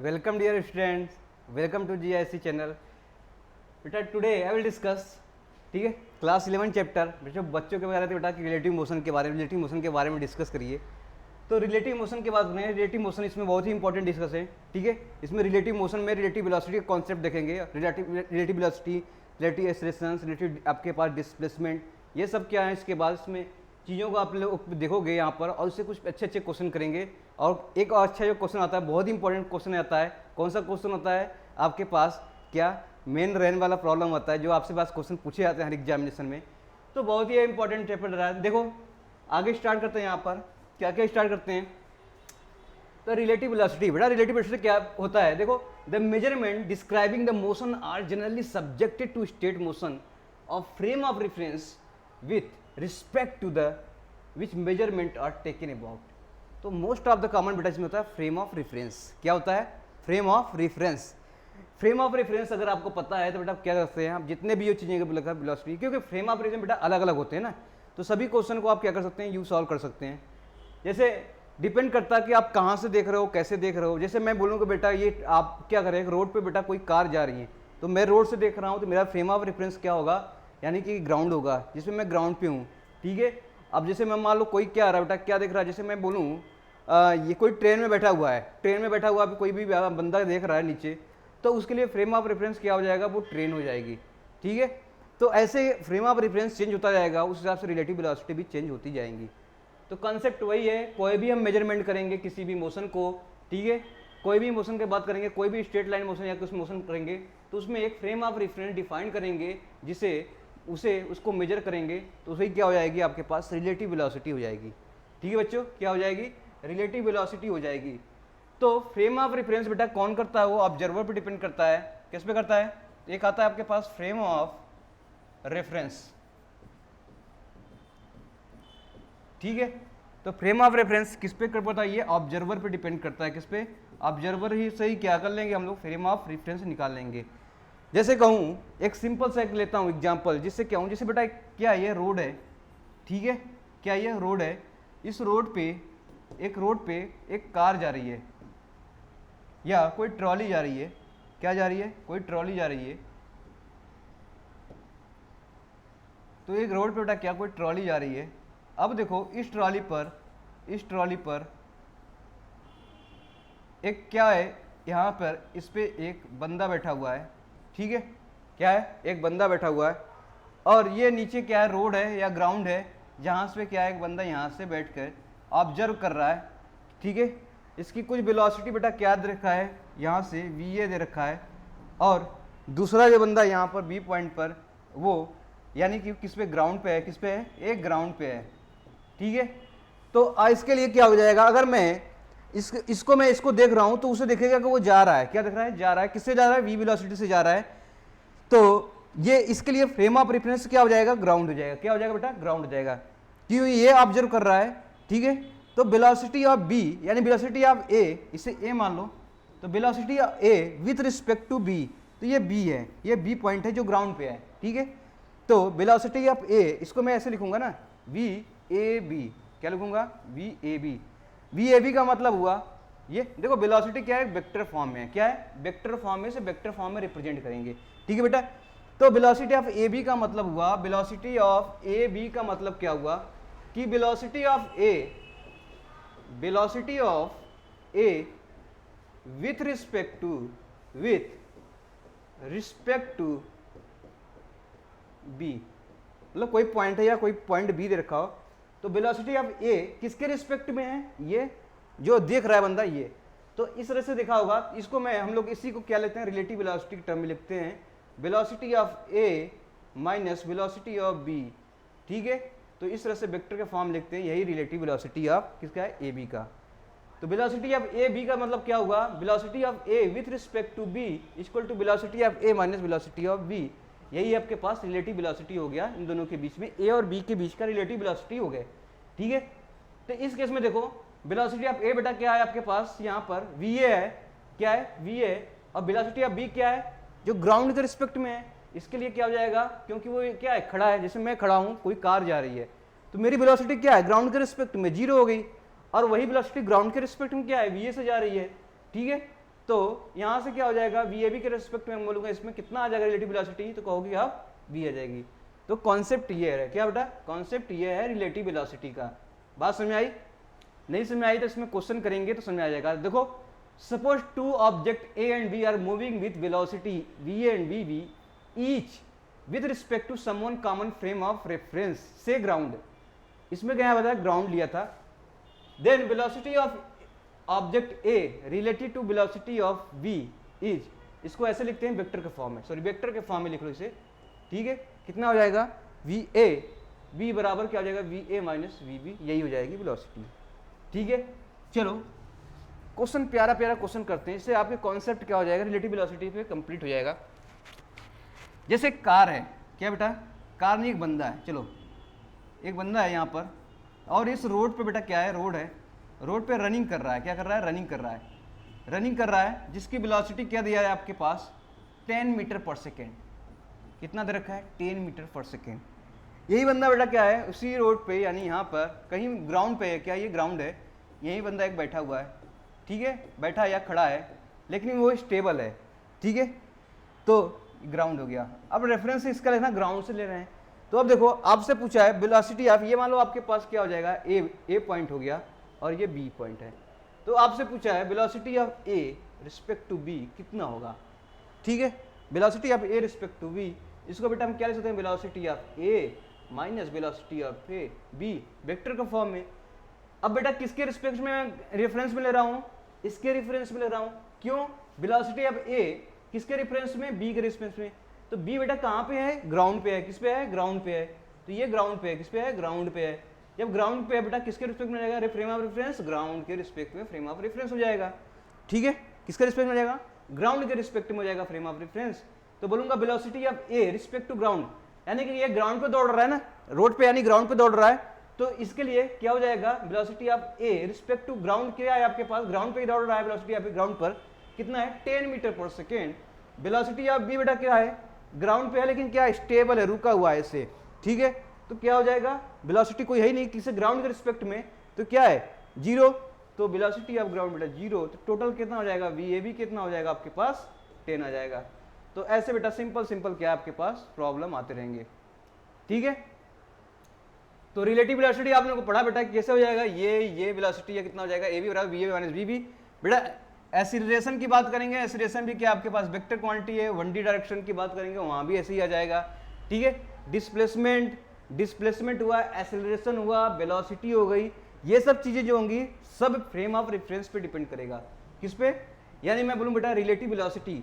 Welcome dear students, welcome to GIC channel. बेटा today I will discuss, ठीक है, class 11 chapter बच्चों के बारे में बेटा रिलेटिव मोशन के बारे में डिस्कस करिए। तो रिलेटिव मोशन की बात करें, रिलेटिव मोशन इसमें बहुत ही इंपॉर्टेंट डिस्कस है, ठीक है। इसमें रिलेटिव मोशन में रिलेटिव वेलोसिटी का कॉन्सेप्ट देखेंगे, relative velocity, relative acceleration, relative आपके पास डिस्प्लेसमेंट, ये सब क्या है। इसके बाद इसमें चीज़ों को आप लोग देखोगे यहाँ पर, और उससे कुछ अच्छे अच्छे क्वेश्चन करेंगे। और एक और अच्छा जो क्वेश्चन आता है, बहुत ही इंपॉर्टेंट क्वेश्चन आता है। कौन सा क्वेश्चन होता है आपके पास, क्या मेन रेन वाला प्रॉब्लम आता है, जो आपसे पास क्वेश्चन पूछे जाते हैं हर एग्जामिनेशन में। तो बहुत ही इंपॉर्टेंट चैप्टर रहा है। देखो आगे स्टार्ट करते हैं, यहाँ पर क्या क्या स्टार्ट करते हैं। तो रिलेटिव वेलोसिटी, बेटा रिलेटिव वेलोसिटी क्या होता है, देखो the measurement describing the motion are generally subjected to state motion of frame of reference with respect to the which measurement are taken about. तो मोस्ट ऑफ द कॉमन बेटा इसमें होता है फ्रेम ऑफ रेफरेंस। क्या होता है? Frame of reference. Frame of reference अगर आपको पता है तो बेटा क्या करते हैं आप, जितने भी ये चीज़ें वेलोसिटी, क्योंकि फ्रेम ऑफ रेफरेंस बेटा अलग अलग होते हैं ना, तो सभी क्वेश्चन को आप क्या कर सकते हैं, यू सॉल्व कर सकते हैं। जैसे डिपेंड करता है कि आप कहाँ से देख रहे हो, कैसे देख रहे हो। जैसे मैं बोलूँगा बेटा ये आप क्या करें, रोड पे बेटा कोई कार जा रही है, तो मैं रोड से देख रहा हूँ, तो मेरा फ्रेम ऑफ रेफरेंस क्या होगा, यानी कि ग्राउंड होगा, जिसमें मैं ग्राउंड पे हूँ, ठीक है। अब जैसे मैं मान लो कोई क्या आ रहा है बेटा, क्या देख रहा है, जैसे मैं बोलूँ ये कोई ट्रेन में बैठा हुआ है, ट्रेन में बैठा हुआ कोई भी बंदा देख रहा है नीचे, तो उसके लिए फ्रेम ऑफ रेफरेंस क्या हो जाएगा, वो ट्रेन हो जाएगी, ठीक है। तो ऐसे फ्रेम ऑफ रेफरेंस चेंज होता जाएगा, उस हिसाब से रिलेटिव वेलोसिटी भी चेंज होती जाएंगी। तो कंसेप्ट वही है, कोई भी हम मेजरमेंट करेंगे किसी भी मोशन को, ठीक है, कोई भी मोशन की बात करेंगे, कोई भी स्ट्रेट लाइन मोशन या कुछ मोशन करेंगे, तो उसमें एक फ्रेम ऑफ रेफरेंस डिफाइन करेंगे, जिसे उसको मेजर करेंगे, तो उसे क्या हो जाएगी, आपके पास रिलेटिव वेलोसिटी हो जाएगी, ठीक है बच्चों। क्या हो जाएगी? रिलेटिव वेलोसिटी हो जाएगी। तो फ्रेम ऑफ रेफरेंस बेटा कौन करता है, वो ऑब्जर्वर पे डिपेंड करता है। किस पे करता है? एक आता है आपके पास फ्रेम ऑफ रेफरेंस, ठीक है। तो फ्रेम ऑफ रेफरेंस किस पे कर पाता है, ये ऑब्जर्वर पे डिपेंड करता है। किस पे? ऑब्जर्वर ही सही क्या कर लेंगे हम लोग, फ्रेम ऑफ रेफरेंस निकाल लेंगे। जैसे कहूँ एक सिंपल सा लेता हूँ एग्जांपल, जिससे क्या हूँ, जैसे बेटा क्या ये रोड है, ठीक है, क्या ये रोड है, इस रोड पे एक कार जा रही है या कोई ट्रॉली जा रही है। क्या जा रही है? कोई ट्रॉली जा रही है। तो एक रोड पे बेटा क्या कोई ट्रॉली जा रही है। अब देखो इस ट्रॉली पर एक क्या है, यहाँ पर इस पे एक बंदा बैठा हुआ है, ठीक है। क्या है? एक बंदा बैठा हुआ है, और ये नीचे क्या है, रोड है या ग्राउंड है, जहाँ से क्या है, एक बंदा यहाँ से बैठकर ऑब्जर्व कर रहा है, ठीक है। इसकी कुछ वेलोसिटी बेटा क्या दे रखा है, यहाँ से VA दे रखा है, और दूसरा जो बंदा यहाँ पर B पॉइंट पर, वो यानी कि किस पे, ग्राउंड पे है। किस पे है? एक ग्राउंड पे है, ठीक है। तो इसके लिए क्या हो जाएगा, अगर मैं इसको देख रहा हूं, तो उसे देखेगा कि वो जा रहा है। क्या देख रहा है? जा रहा है। किससे जा रहा है? V वेलोसिटी से जा रहा है। तो ये इसके लिए फ्रेम ऑफ रेफरेंस क्या हो जाएगा, ग्राउंड हो जाएगा। क्या हो जाएगा बेटा? ग्राउंड हो जाएगा, क्यों ये ऑब्जर्व कर रहा है, ठीक है। तो वेलोसिटी ऑफ B यानी वेलोसिटी ऑफ A, इसे A मान लो, तो velocity of A with respect to B, तो ये B है, ये B पॉइंट है जो ग्राउंड पे है, ठीक है। तो वेलोसिटी ऑफ A, इसको मैं ऐसे लिखूंगा ना, VAB। क्या लिखूंगा? VAB। VAB का मतलब हुआ ये, देखो वेलोसिटी क्या है, वेक्टर फॉर्म में है। क्या है? वेक्टर फॉर्म में, से वेक्टर फॉर्म में रिप्रेजेंट करेंगे, ठीक है बेटा। तो वेलोसिटी ऑफ AB का मतलब हुआ, वेलोसिटी ऑफ AB का मतलब क्या हुआ कि velocity of A with respect to B, मतलब कोई पॉइंट है या कोई पॉइंट B दे रखा हो, तो वेलोसिटी ऑफ A किसके रिस्पेक्ट में है, ये जो देख रहा है बंदा, ये। तो इस तरह से देखा होगा, इसको हम लोग इसी को क्या लेते हैं, रिलेटिव वेलोसिटी के टर्म में लिखते हैं, velocity of A minus velocity of B, ठीक है। तो इस तरह से वेक्टर का फॉर्म लिखते हैं, यही रिलेटिव वेलोसिटी ऑफ किसका है, AB का। तो वेलोसिटी ऑफ AB का मतलब क्या हुआ, velocity of A with respect to B equal to velocity of A minus velocity of B। यही आपके पास रिलेटिव वेलोसिटी हो गया, इन दोनों के बीच में, A और B के बीच का रिलेटिव वेलोसिटी हो गया, ठीक है। तो इस केस में देखो वेलोसिटी ऑफ A बेटा क्या है आपके पास, यहाँ पर VA है। क्या है? VA। और वेलोसिटी ऑफ B क्या है, जो ग्राउंड के रिस्पेक्ट में है। इसके लिए क्या हो जाएगा, क्योंकि वो क्या है, खड़ा है, जैसे मैं खड़ा हूँ, कोई कार जा रही है, तो मेरी वेलोसिटी क्या है, ग्राउंड के रिस्पेक्ट में 0 हो गई, और वही वेलोसिटी ग्राउंड के रिस्पेक्ट में क्या है, VA से जा रही है, ठीक है। तो यहाँ से क्या हो जाएगा, वी ए बी के रेस्पेक्ट में मैं बोलूँगा इसमें कितना आ जाएगा रिलेटिव वेलोसिटी, तो कहोगे आप वी आ जाएगी। तो कॉन्सेप्ट ये है, क्या बेटा, कॉन्सेप्ट ये है रिलेटिव वेलोसिटी का। बात समझ में आई? नहीं समझ में आई तो इसमें क्वेश्चन करेंगे तो समझ आ जाएगा। देखो, suppose two object A and B are moving with velocity V A and V B each with respect to someone common frame of reference से ग्राउंड। इसमें क्या बताया, ग्राउंड लिया था। Then velocity of object A related to velocity of B is, इसको ऐसे लिखते हैं वेक्टर के फॉर्म में, सॉरी वेक्टर के फॉर्म में लिख लो इसे, ठीक है। कितना हो जाएगा, वी ए बी बराबर क्या हो जाएगा, V A minus V B, यही हो जाएगी वेलोसिटी, ठीक है। चलो क्वेश्चन प्यारा प्यारा क्वेश्चन करते हैं, इससे आपके कॉन्सेप्ट क्या हो जाएगा, रिलेटिव वेलोसिटी पे कंप्लीट हो जाएगा। जैसे कार है, क्या बेटा, कार नहीं एक बंदा है, चलो एक बंदा है यहाँ पर, और इस रोड पे बेटा क्या है, रोड है, रोड पे रनिंग कर रहा है, क्या कर रहा है, रनिंग कर रहा है, रनिंग कर रहा है, जिसकी वेलोसिटी क्या दिया है आपके पास, 10 मीटर पर सेकेंड। कितना दे रखा है, 10 मीटर पर सेकेंड। यही बंदा बेटा क्या है, उसी रोड पे यानी यहाँ पर कहीं ग्राउंड पे है, क्या ये ग्राउंड है, यही बंदा एक बैठा हुआ है, ठीक है, बैठा या खड़ा है, लेकिन वो स्टेबल है, ठीक है, तो ग्राउंड हो गया। अब रेफरेंस इसका लेना, ग्राउंड से ले रहे हैं, तो अब देखो आपसे पूछा है वेलोसिटी, आप ये मान लो आपके पास क्या हो जाएगा, ए पॉइंट हो गया और ये बी पॉइंट है, तो आपसे पूछा है velocity of A respect to B कितना होगा, ठीक है, velocity of A respect to B, इसको बेटा हम क्या लिख सकते हैं, velocity of A minus velocity of A B, vector के फॉर्म में। अब बेटा किसके रिस्पेक्ट में रेफरेंस में ले रहा हूँ, इसके रेफरेंस में ले रहा हूँ, क्यों, वेलोसिटी ऑफ ए किसके रेफरेंस में, बी के रेफरेंस में, तो बी बेटा कहाँ पे है, ग्राउंड पे है, किस पे है, ग्राउंड पे है, तो ये ग्राउंड पे है, किस पे है, ग्राउंड पे है। जब ग्राउंड पे है बेटा किसके रिस्पेक्ट में जाएगा, फ्रेम ऑफ रेफरेंस, ग्राउंड के रिस्पेक्ट में फ्रेम ऑफ रेफरेंस हो जाएगा, ठीक है, किसके रिस्पेक्ट में जाएगा, ग्राउंड के रिस्पेक्ट में हो जाएगा फ्रेम ऑफ रेफरेंस। तो बोलूंगा velocity of A respect to ground, यानी कि ये ग्राउंड पे दौड़ रहा है ना, रोड पे यानी ग्राउंड पे दौड़ रहा है, तो इसके लिए क्या हो जाएगा, velocity of A respect to ground क्या है आपके पास, ग्राउंड पे ही दौड़ रहा है, वेलोसिटी ऑफ ग्राउंड पर कितना है, 10 metre per second. Velocity of B बेटा क्या है, ग्राउंड पे है लेकिन क्या स्टेबल है, रुका हुआ है इससे, ठीक है, तो क्या हो जाएगा, वेलोसिटी कोई है ही नहीं किसी ग्राउंड के रिस्पेक्ट में, तो क्या है, 0, तो वेलोसिटी ऑफ ग्राउंड बेटा 0, तो टोटल कितना हो जाएगा, वी ए बी कितना हो जाएगा आपके पास, 10 आ जाएगा। तो ऐसे बेटा सिंपल सिंपल क्या आपके पास प्रॉब्लम आते रहेंगे, ठीक है। तो रिलेटिव वेलोसिटी आप लोगों को पढ़ा बेटा कैसे हो जाएगा, ये वेलोसिटी या कितना हो जाएगा, ए बी बराबर V A minus V B. बेटा एसिलेरेशन की बात करेंगे, एसिलेरेशन भी क्या आपके पास वेक्टर क्वांटिटी है, 1D डायरेक्शन की बात करेंगे वहां भी ऐसे ही आ जाएगा, ठीक है। डिस्प्लेसमेंट हुआ, एसिलेरेशन हुआ, वेलोसिटी हो गई, ये सब चीजें जो होंगी सब फ्रेम ऑफ रेफरेंस पे डिपेंड करेगा, किस पे, यानी मैं बोलूं बेटा रिलेटिव वेलोसिटी,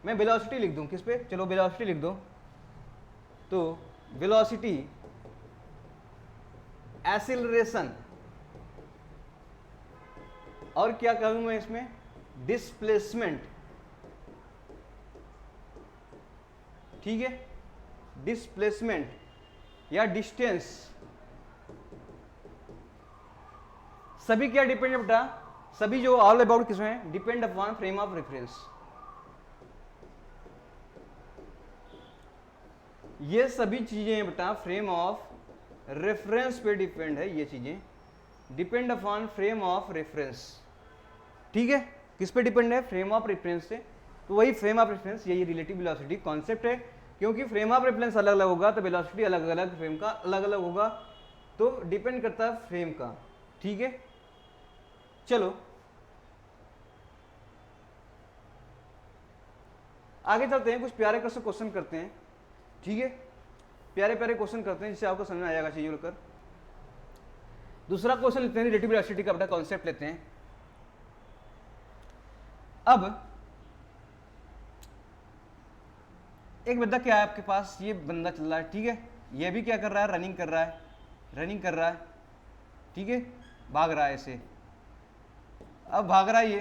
मैं वेलोसिटी लिख दूं किस पे, चलो वेलोसिटी लिख दो, तो वेलोसिटी एसिलरेशन, और क्या कहूं मैं इसमें, डिस्प्लेसमेंट, ठीक है, डिस्प्लेसमेंट या डिस्टेंस, सभी क्या डिपेंड है बेटा, सभी जो ऑल अबाउट किसमें depend upon frame of reference. ये सभी चीजें बेटा फ्रेम ऑफ रेफरेंस पे डिपेंड है, ये चीजें depend upon frame of reference, ठीक है, किस पे डिपेंड है, फ्रेम ऑफ रेफरेंस से। तो वही फ्रेम ऑफ रेफरेंस, यही रिलेटिव वेलोसिटी कॉन्सेप्ट है, क्योंकि फ्रेम ऑफ रेफरेंस अलग अलग होगा तो वेलोसिटी अलग अलग फ्रेम का अलग अलग होगा, तो डिपेंड करता है फ्रेम का, ठीक है। चलो आगे चलते हैं, कुछ प्यारे कैसे क्वेश्चन करते हैं, ठीक है, प्यारे प्यारे क्वेश्चन करते हैं जिससे आपको समझ में आ जाएगा चीजों कर। दूसरा क्वेश्चन लेते हैं, रिलेटिव वेलोसिटी का अपना कॉन्सेप्ट लेते हैं। अब एक बंदा क्या है आपके पास, ये बंदा चल रहा है, ठीक है, ये भी क्या कर रहा है, रनिंग कर रहा है, रनिंग कर रहा है, ठीक है, भाग रहा है ऐसे। अब भाग रहा है, ये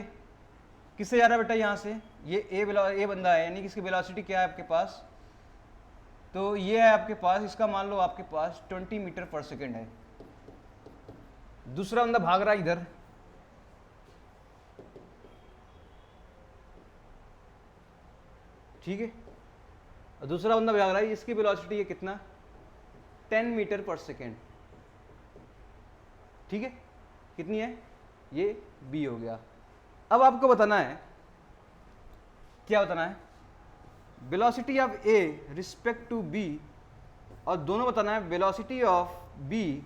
किससे जा रहा है बेटा, यहाँ से, ये ए बंदा है, यानी कि इसकी वेलोसिटी क्या है आपके पास, तो ये है आपके पास, इसका मान लो आपके पास 20 मीटर पर सेकेंड है। दूसरा बंदा भाग रहा है इधर, ठीक है, दूसरा बंदा भाग रहा है, इसकी वेलोसिटी है कितना, 10 मीटर पर सेकेंड, ठीक है, कितनी है, ये बी हो गया। अब आपको बताना है क्या बताना है, velocity of A respect to B, और दोनों बताना है velocity of B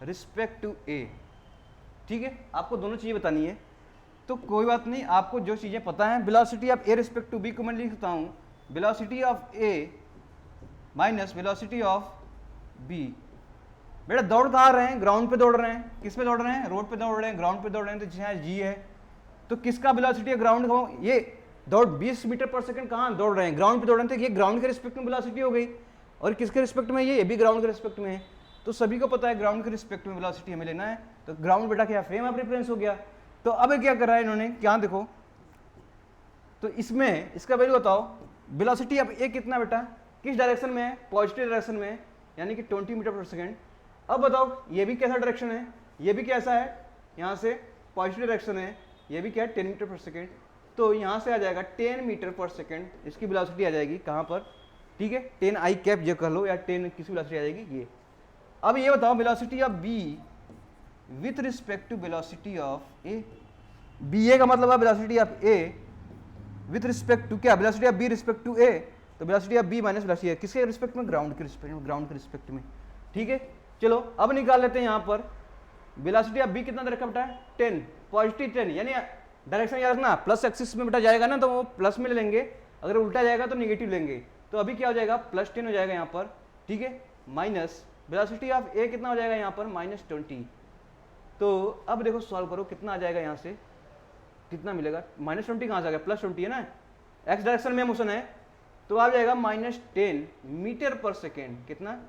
respect to A. ठीक है, आपको दोनों चीज़ें बतानी है। तो कोई बात नहीं, आपको जो चीज़ें पता हैं, velocity of A respect to B को मैं लिख सकता हूँ velocity of A minus velocity of B. बेटा दौड़ कहाँ रहे हैं, ग्राउंड पे दौड़ रहे हैं, किस पे दौड़ रहे हैं, रोड पे दौड़ रहे हैं, ग्राउंड पे दौड़ रहे हैं, तो जहाँ जी है तो किसका वेलोसिटी है, ग्राउंड का। ये दौड़ 20 मीटर पर सेकंड कहाँ दौड़ रहे हैं, ग्राउंड पे दौड़ रहे हैं, तो ये ग्राउंड के रिस्पेक्ट में वेलोसिटी हो गई। और किसके रिस्पेक्ट में, ये भी ग्राउंड के रिस्पेक्ट में है। तो सभी को पता है ग्राउंड के रिस्पेक्ट में वेलोसिटी हमें लेना है। तो ग्राउंड बेटा क्या, फ्रेम ऑफ रेफरेंस हो गया। तो अब क्या कर रहा है इन्होंने, क्या देखो, तो इसमें इसका वैल्यू बताओ, वेलोसिटी अब ए कितना बेटा, किस डायरेक्शन में है, पॉजिटिव डायरेक्शन में है, यानी कि 20 मीटर पर सेकेंड। अब बताओ ये भी कैसा डायरेक्शन है, ये भी कैसा है, यहाँ से पॉजिटिव डायरेक्शन है, ये भी क्या है 10 मीटर पर सेकेंड। तो यहाँ से आ जाएगा 10 मीटर पर सेकेंड, इसकी वेलोसिटी आ जाएगी कहाँ पर, ठीक है 10 आई कैप जो कर लो, या 10 किसी वेलोसिटी आ जाएगी ये। अब ये बताओ velocity of B with respect to velocity of A. B A का मतलब है velocity of A with respect to क्या, velocity of B respect to A. तो velocity of B minus velocity किसके रिस्पेक्ट में, ग्राउंड के रिस्पेक्ट में, ground के रिस्पेक्ट में। ठीक है, चलो अब निकाल लेते हैं यहाँ पर वेलोसिटी ऑफ बी कितना दे रखा बेटा, 10, पॉजिटिव 10, यानी डायरेक्शन याद रखना, प्लस एक्सिस में बेटा जाएगा ना तो वो प्लस में ले लेंगे, अगर उल्टा जाएगा तो निगेटिव लेंगे। तो अभी क्या हो जाएगा, +10 हो जाएगा यहाँ पर, ठीक है, माइनस वेलोसिटी ऑफ ए कितना हो जाएगा यहाँ पर, -20। तो अब देखो सॉल्व करो कितना आ जाएगा, यहाँ से कितना मिलेगा, -20 कहाँ से आ गया, +20 है ना, एक्स डायरेक्शन में मोशन है, तो आ जाएगा -10 मीटर पर सेकेंड। कितना,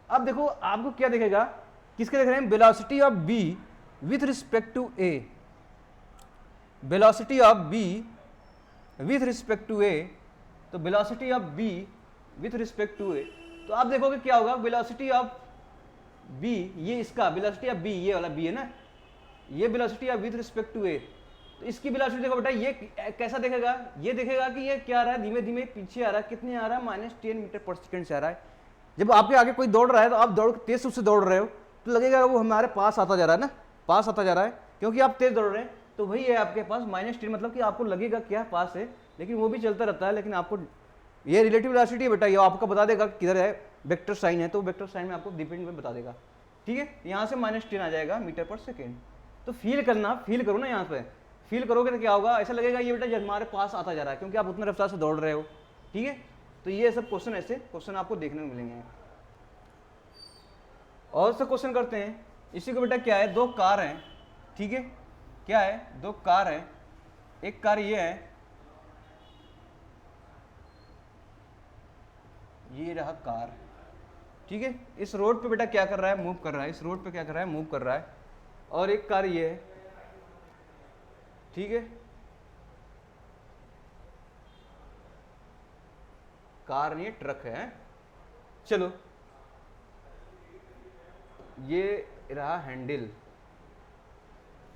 अब देखो आपको क्या दिखेगा, किसके देख रहे हैं, velocity of B with respect to A, velocity of B with respect to A. तो velocity of B with respect to A, तो आप देखोगे क्या होगा, वेलोसिटी ऑफ बी, ये इसका वेलोसिटी ऑफ बी, ये वाला बी है ना, ये velocity of with respect to A. तो इसकी वेलोसिटी देखो बेटा, ये कैसा देखेगा, ये देखेगा कि ये क्या आ रहा है, धीमे धीमे पीछे आ रहा है, कितने आ रहा है, -10 मीटर पर सेकेंड से आ रहा है। जब आपके आगे कोई दौड़ रहा है तो आप दौड़ तेज से दौड़ रहे हो तो लगेगा वो हमारे पास आता जा रहा है ना, पास आता जा रहा है, क्योंकि आप तेज दौड़ रहे हैं। तो वही है आपके पास -10, मतलब कि आपको लगेगा क्या पास है, लेकिन वो भी चलता रहता है। लेकिन आपको ये रिलेटिव वेलोसिटी है बेटा, ये आपको बता देगा किधर है, वेक्टर साइन है तो वेक्टर साइन में आपको डिपेंड में बता देगा। ठीक है, यहाँ से -10 आ जाएगा मीटर पर सेकेंड। तो फील करना, फील करो ना, यहाँ पे फील करोगे तो क्या होगा, ऐसा लगेगा ये बेटा हमारे पास आता जा रहा है, क्योंकि आप उतने रफ्तार से दौड़ रहे हो। ठीक है, तो ये सब क्वेश्चन, ऐसे क्वेश्चन आपको देखने को मिलेंगे। और से क्वेश्चन करते हैं, इसी को बेटा क्या है, दो कार हैं, ठीक है, क्या है, दो कार हैं, एक कार ये है, ये रहा कार, ठीक है, इस रोड पे बेटा क्या कर रहा है, मूव कर रहा है, इस रोड पे क्या कर रहा है, मूव कर रहा है। और एक कार ये है, ठीक है, कार नहीं ट्रक है। चलो ये रहा हैंडल,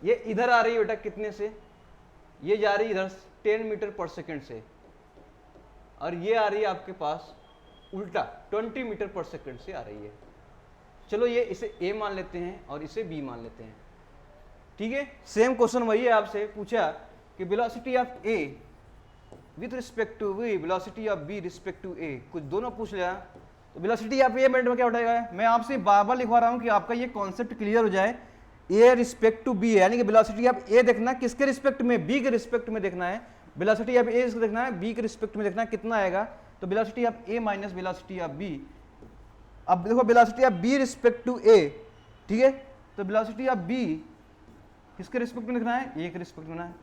ये इधर आ रही है बेटा कितने से, ये जा रही है इधर 10 मीटर पर सेकेंड से, और ये आ रही है आपके पास उल्टा 20 मीटर पर सेकेंड से आ रही है। चलो ये इसे ए मान लेते हैं और इसे बी मान लेते हैं। ठीक है, सेम क्वेश्चन वही है, आपसे पूछा कि velocity of A with respect to V, velocity of B respect to A, कुछ दोनों पूछ लिया। तो वेलोसिटी ऑफ ए मिनट में क्या उठाएगा, मैं आपसे बार बार लिखवा रहा हूँ कि आपका ये कॉन्सेप्ट क्लियर हो जाए। ए रिस्पेक्ट टू बी है, यानी कि वेलोसिटी ऑफ ए देखना किसके रिस्पेक्ट में, बी के रिस्पेक्ट में देखना है। वेलोसिटी ऑफ ए देखना है बी के रिस्पेक्ट में देखना है, कितना आएगा, तो velocity of A minus velocity of B. अब देखो velocity of B respect to A, ठीक है, तो वेलोसिटी ऑफ बी किसके रिस्पेक्ट में लिखना है, ए के रिस्पेक्ट में लिखना है।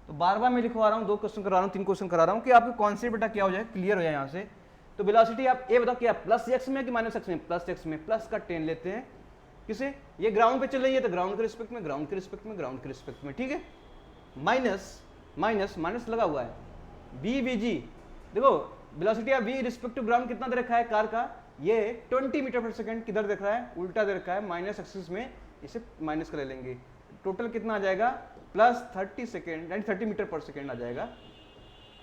तो बार बार मैं लिखवा रहा हूँ, 2 क्वेश्चन करा रहा हूँ, 3 क्वेश्चन करा रहा हूँ कि आपको कॉन्सेप्ट बेटा क्या हो जाए, क्लियर हो जाए यहाँ से। तो वेलोसिटी ऑफ ए बताओ क्या, प्लस एक्स में कि माइनस एक्स में, प्लस एक्स में, प्लस का 10 लेते हैं, किसे, ये ग्राउंड पे चल रही है तो ग्राउंड के रिस्पेक्ट में, ग्राउंड के रिस्पेक्ट में, ग्राउंड के रिस्पेक्ट में। ठीक है, माइनस माइनस माइनस लगा हुआ है, बी बी जी, देखो velocity of B respect to ground कितना दे रखा है कार का, ये 20 मीटर पर सेकंड, किधर देख रहा है, उल्टा दे रखा है, माइनस एक्सिस में, इसे माइनस कर लेंगे। टोटल कितना आ जाएगा, +30 सेकेंड, यानी 30 मीटर पर सेकेंड आ जाएगा।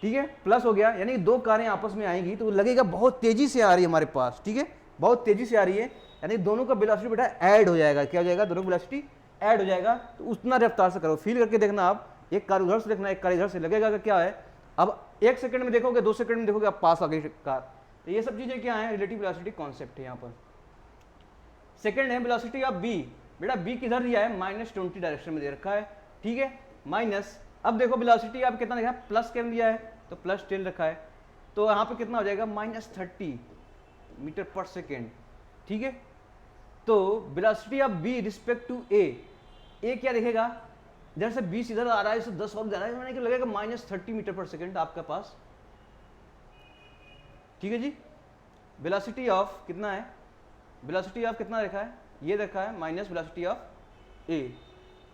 ठीक है, प्लस हो गया, यानी दो कारें आपस में आएंगी तो लगेगा बहुत तेजी से आ रही है हमारे पास। ठीक है, बहुत तेजी से आ रही है, यानी दोनों का वेलोसिटी बेटा ऐड हो जाएगा। क्या हो जाएगा, दोनों का वेलोसिटी ऐड हो जाएगा। तो उतना रफ्तार से करो, फील करके देखना आप, एक कार उधर से देखना, एक कार इधर से, लगेगा कि क्या है अब 1 सेकंड में देखोगे, 2 सेकंड में देखोगे, अब पास आ गई कार। तो ये सब चीजें क्या है, रिलेटिव वेलोसिटी कॉन्सेप्ट है यहाँ पर। सेकंड है वेलोसिटी ऑफ बी। बेटा बी किधर दिया है, -20 डायरेक्शन में दे रखा है, ठीक है, माइनस, अब देखो वेलोसिटी आप कितना देखा, प्लस क्या दिया है, तो +10 रखा है, तो यहाँ पे कितना हो जाएगा, -30 मीटर पर सेकेंड, ठीक है। तो velocity of B respect to A क्या दिखेगा, इधर से 20 इधर आ रहा है, 10 और जा रहा है, मैंने क्या लगेगा -30 मीटर पर सेकेंड आपका पास, ठीक है जी। वेलोसिटी ऑफ कितना है, वेलोसिटी ऑफ कितना रखा है, ये रखा है माइनस वेलोसिटी ऑफ ए,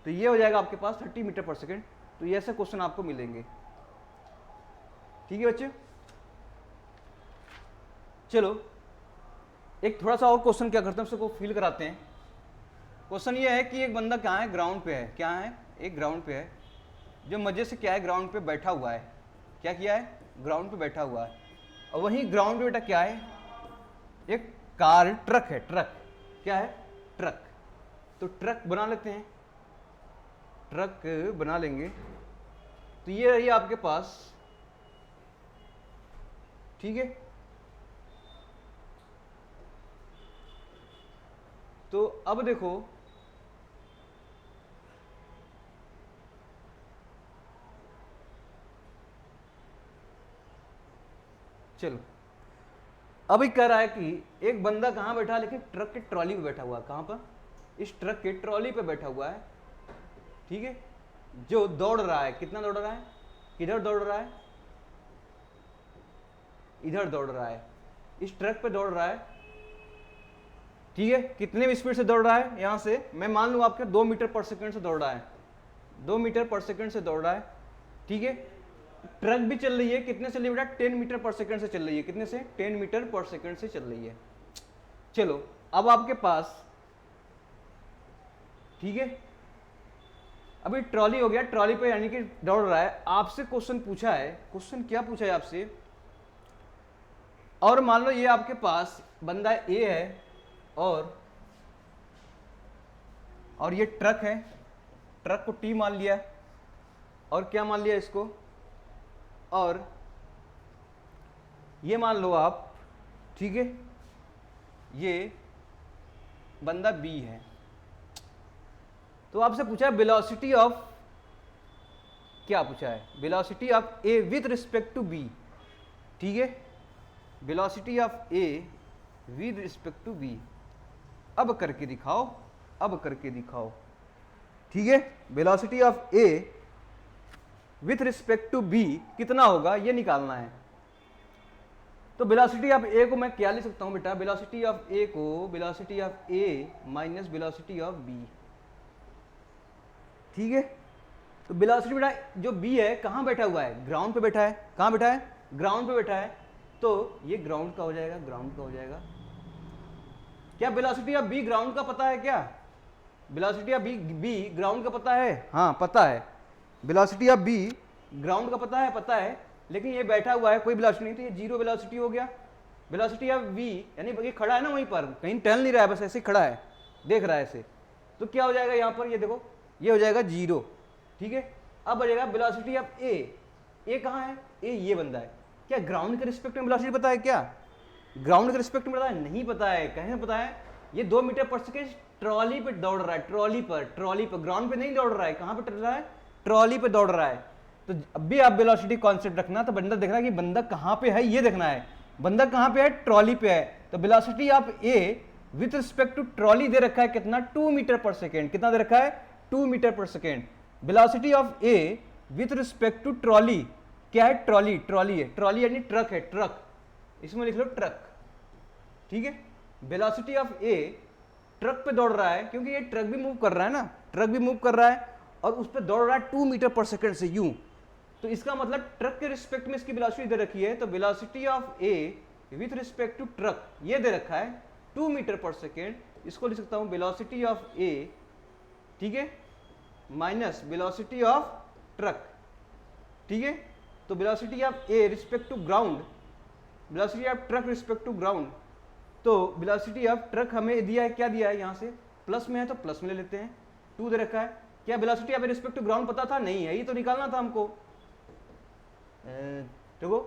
तो ये हो जाएगा आपके पास 30 मीटर पर सेकेंड। तो ये ऐसे क्वेश्चन आपको मिलेंगे, ठीक है बच्चे। चलो एक थोड़ा सा और क्वेश्चन क्या करते हैं, उसको फील कराते हैं। क्वेश्चन ये है कि एक बंदा कहाँ है, ग्राउंड पे है, क्या है, एक ग्राउंड पे है, जो मजे से क्या है, ग्राउंड पे बैठा हुआ है, क्या किया है, ग्राउंड पे बैठा हुआ है, और वहीं ग्राउंड पे बेटा क्या है, एक कार, ट्रक है, ट्रक क्या है, ट्रक। तो ट्रक बना लेते हैं, ट्रक बना लेंगे, तो ये रही आपके पास, ठीक है। तो अब देखो चलो, अभी कह रहा है कि एक बंदा कहाँ बैठा है, लेकिन ट्रक के ट्रॉली पे बैठा हुआ है, कहाँ पर, इस ट्रक के ट्रॉली पे बैठा हुआ है, ठीक है, जो दौड़ रहा है, कितना दौड़ रहा है, किधर दौड़ रहा है, इधर दौड़ रहा है, इस ट्रक पे दौड़ रहा है, ठीक है, कितने स्पीड से दौड़ रहा है, यहां से मैं मान लूं आपके 2 मीटर पर सेकंड से दौड़ रहा है, 2 मीटर पर सेकंड से दौड़ रहा है, ठीक है। ट्रक भी चल रही है, कितने से चल रही है बेटा, 10 मीटर पर सेकंड से चल रही है, कितने से, 10 मीटर पर सेकंड से चल रही है। चलो अब आपके पास, ठीक है, अभी ट्रॉली हो गया, ट्रॉली पे यानी कि दौड़ रहा है, आपसे क्वेश्चन पूछा है, क्वेश्चन क्या पूछा है आपसे, और मान लो ये आपके पास बंदा ए है और ये ट्रक है, ट्रक को टी मान लिया, और क्या मान लिया इसको, और ये मान लो आप, ठीक है, ये बंदा बी है। तो आपसे पूछा है वेलोसिटी ऑफ, क्या पूछा है, velocity of A with respect to B, ठीक है, velocity of A with respect to B, अब करके दिखाओ, अब करके दिखाओ, ठीक है। Velocity of A with respect to B कितना होगा, ये निकालना है। तो वेलोसिटी ऑफ ए को मैं क्या लिख सकता हूं बेटा, वेलोसिटी ऑफ ए को velocity of A minus velocity of B, ठीक है। तो वेलोसिटी बेटा जो बी है कहां बैठा हुआ है, ग्राउंड पे बैठा है, कहां बैठा है, ग्राउंड पे बैठा है, तो ये ग्राउंड का हो जाएगा, ग्राउंड का हो जाएगा। क्या वेलोसिटी ऑफ बी ग्राउंड का पता है, क्या वेलोसिटी ऑफ बी ग्राउंड का पता है, हाँ पता है, वेलोसिटी ऑफ बी ग्राउंड का पता है, पता है, लेकिन ये बैठा हुआ है, कोई वेलोसिटी नहीं, तो ये जीरो वेलोसिटी हो गया। वेलोसिटी ऑफ वी यानी ये खड़ा है ना वहीं पर, कहीं टहल नहीं रहा है, बस ऐसे ही खड़ा है, देख रहा है ऐसे, तो क्या हो जाएगा यहाँ पर, ये देखो ये हो जाएगा जीरो, ठीक है। अब आ जाएगा वेलोसिटी ऑफ ए कहाँ है, ए ये बंदा है, क्या ग्राउंड के रिस्पेक्ट में वेलोसिटी पता है, क्या ग्राउंड के रिस्पेक्ट में पता है, नहीं पता है, कहीं पता है, ये 2 मीटर पर सेकेंड ट्रॉली पे दौड़ रहा है, ट्रॉली पर ग्राउंड पे नहीं दौड़ रहा है, कहाँ पे दौड़ रहा है, ट्रॉली पे दौड़ रहा है। तो अब भी आप वेलोसिटी कॉन्सेप्ट रखना, तो बंदा देखना कि बंदा कहाँ पे है, ये देखना है, बंदा कहाँ पे है, ट्रॉली पे है। तो velocity of A with respect to trolley दे रखा है कितना, 2 मीटर पर सेकेंड, कितना दे रखा है, 2 metre per second. Velocity of A with respect to trolley क्या है, ट्रॉली, ट्रॉली है, ट्रॉली यानी ट्रक है, ट्रक, इसमें लिख लो ट्रक, ठीक है। वेलोसिटी ऑफ ए ट्रक पे दौड़ रहा है, क्योंकि ये ट्रक भी मूव कर रहा है ना, ट्रक भी मूव कर रहा है और उस पर दौड़ रहा है 2 मीटर पर सेकेंड से यूं, तो इसका मतलब ट्रक के रिस्पेक्ट में इसकी वेलोसिटी दे रखी है, तो velocity of A with respect to truck ये दे रखा है 2 मीटर पर सेकेंड, इसको लिख सकता हूं वेलोसिटी ऑफ ए, ठीक है, माइनस वेलोसिटी ऑफ ट्रक, ठीक है। तो velocity of A respect to ground, velocity of truck respect to ground, तो वेलोसिटी ऑफ ट्रक हमें दिया है, क्या दिया है, यहाँ से प्लस में है तो प्लस में ले लेते हैं, 2 दे रखा है। क्या velocity of respect to ground पता था, नहीं है, ये तो निकालना था हमको, देखो